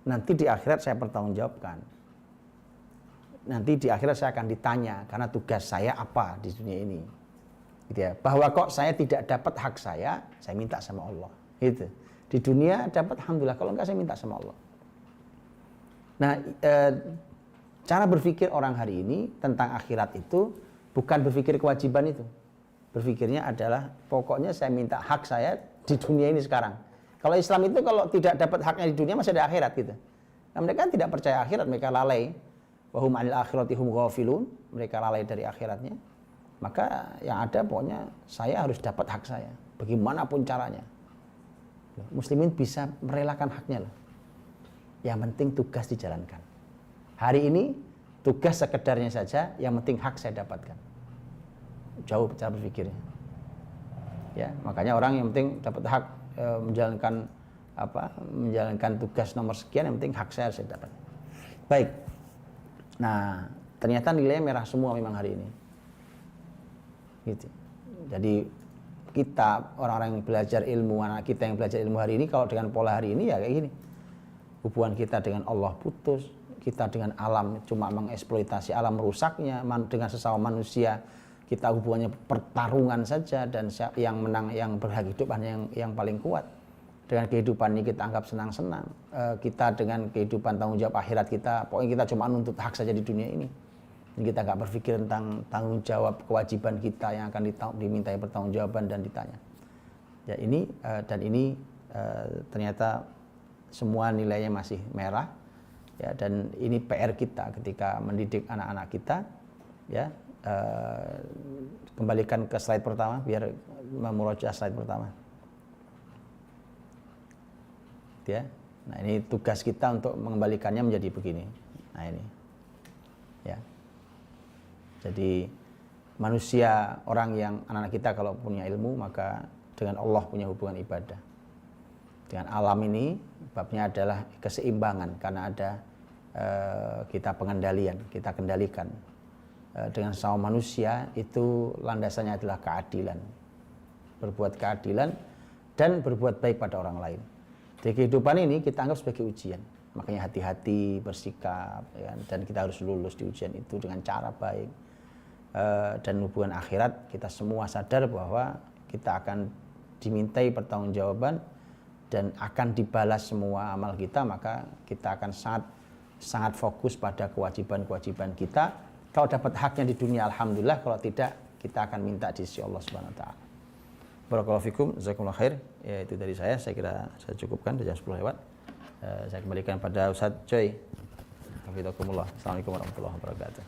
Nanti di akhirat saya pertanggungjawabkan. Nanti di akhirat saya akan ditanya karena tugas saya apa di dunia ini. Gitu ya. Bahwa kok saya tidak dapat hak saya minta sama Allah. Gitu. Di dunia dapat, alhamdulillah, kalau enggak saya minta sama Allah. Nah, cara berpikir orang hari ini tentang akhirat itu bukan berpikir kewajiban itu. Berpikirnya adalah pokoknya saya minta hak saya di dunia ini sekarang. Kalau Islam itu kalau tidak dapat haknya di dunia masih ada akhirat gitu. Nah, mereka tidak percaya akhirat, mereka lalai. Wa hum 'anil akhirati hum ghafilun, mereka lalai dari akhiratnya. Maka yang ada pokoknya saya harus dapat hak saya, bagaimanapun caranya. Muslimin bisa merelakan haknya loh. Yang penting tugas dijalankan. Hari ini tugas sekedarnya saja, yang penting hak saya dapatkan. Jauh cara berpikirnya. Ya, makanya orang yang penting dapat hak menjalankan tugas nomor sekian, yang penting hak saya dapat. Baik. Nah, ternyata nilainya merah semua memang hari ini. Gitu. Jadi kita orang-orang yang belajar ilmu, anak kita yang belajar ilmu hari ini, kalau dengan pola hari ini ya kayak gini. Hubungan kita dengan Allah putus, kita dengan alam cuma mengeksploitasi alam, merusaknya, dengan sesama manusia kita hubungannya pertarungan saja, dan yang menang, yang berhak hidup hanya yang paling kuat. Dengan kehidupan ini kita anggap senang-senang. Kita dengan kehidupan tanggung jawab akhirat kita, pokoknya kita cuma nuntut hak saja di dunia ini. Kita nggak berpikir tentang tanggung jawab kewajiban kita yang akan dimintai pertanggungjawaban dan ditanya. Ya ini ternyata semua nilainya masih merah, ya, dan ini PR kita ketika mendidik anak-anak kita, ya. Kembalikan ke slide pertama biar memurojaah slide pertama. Ya. Nah ini tugas kita untuk mengembalikannya menjadi begini. Nah ini, ya. Jadi manusia, orang yang anak-anak kita kalau punya ilmu, maka dengan Allah punya hubungan ibadah. Dengan alam ini babnya adalah keseimbangan, karena ada kita pengendalian, kita kendalikan. Dengan sama manusia itu landasannya adalah keadilan. Berbuat keadilan dan berbuat baik pada orang lain. Di kehidupan ini kita anggap sebagai ujian. Makanya hati-hati bersikap, ya, dan kita harus lulus di ujian itu dengan cara baik. Dan hubungan akhirat kita semua sadar bahwa kita akan dimintai pertanggungjawaban dan akan dibalas semua amal kita, maka kita akan sangat fokus pada kewajiban-kewajiban kita. Kalau dapat haknya di dunia alhamdulillah, kalau tidak kita akan minta di sisi Allah Subhanahu wa taala. Barakallahu fikum, jazakumullah khair. Ya, itu dari saya kira saya cukupkan, jam 10 lewat. Saya kembalikan pada Ustaz Coy. Hafizakumullah. Assalamualaikum warahmatullahi wabarakatuh.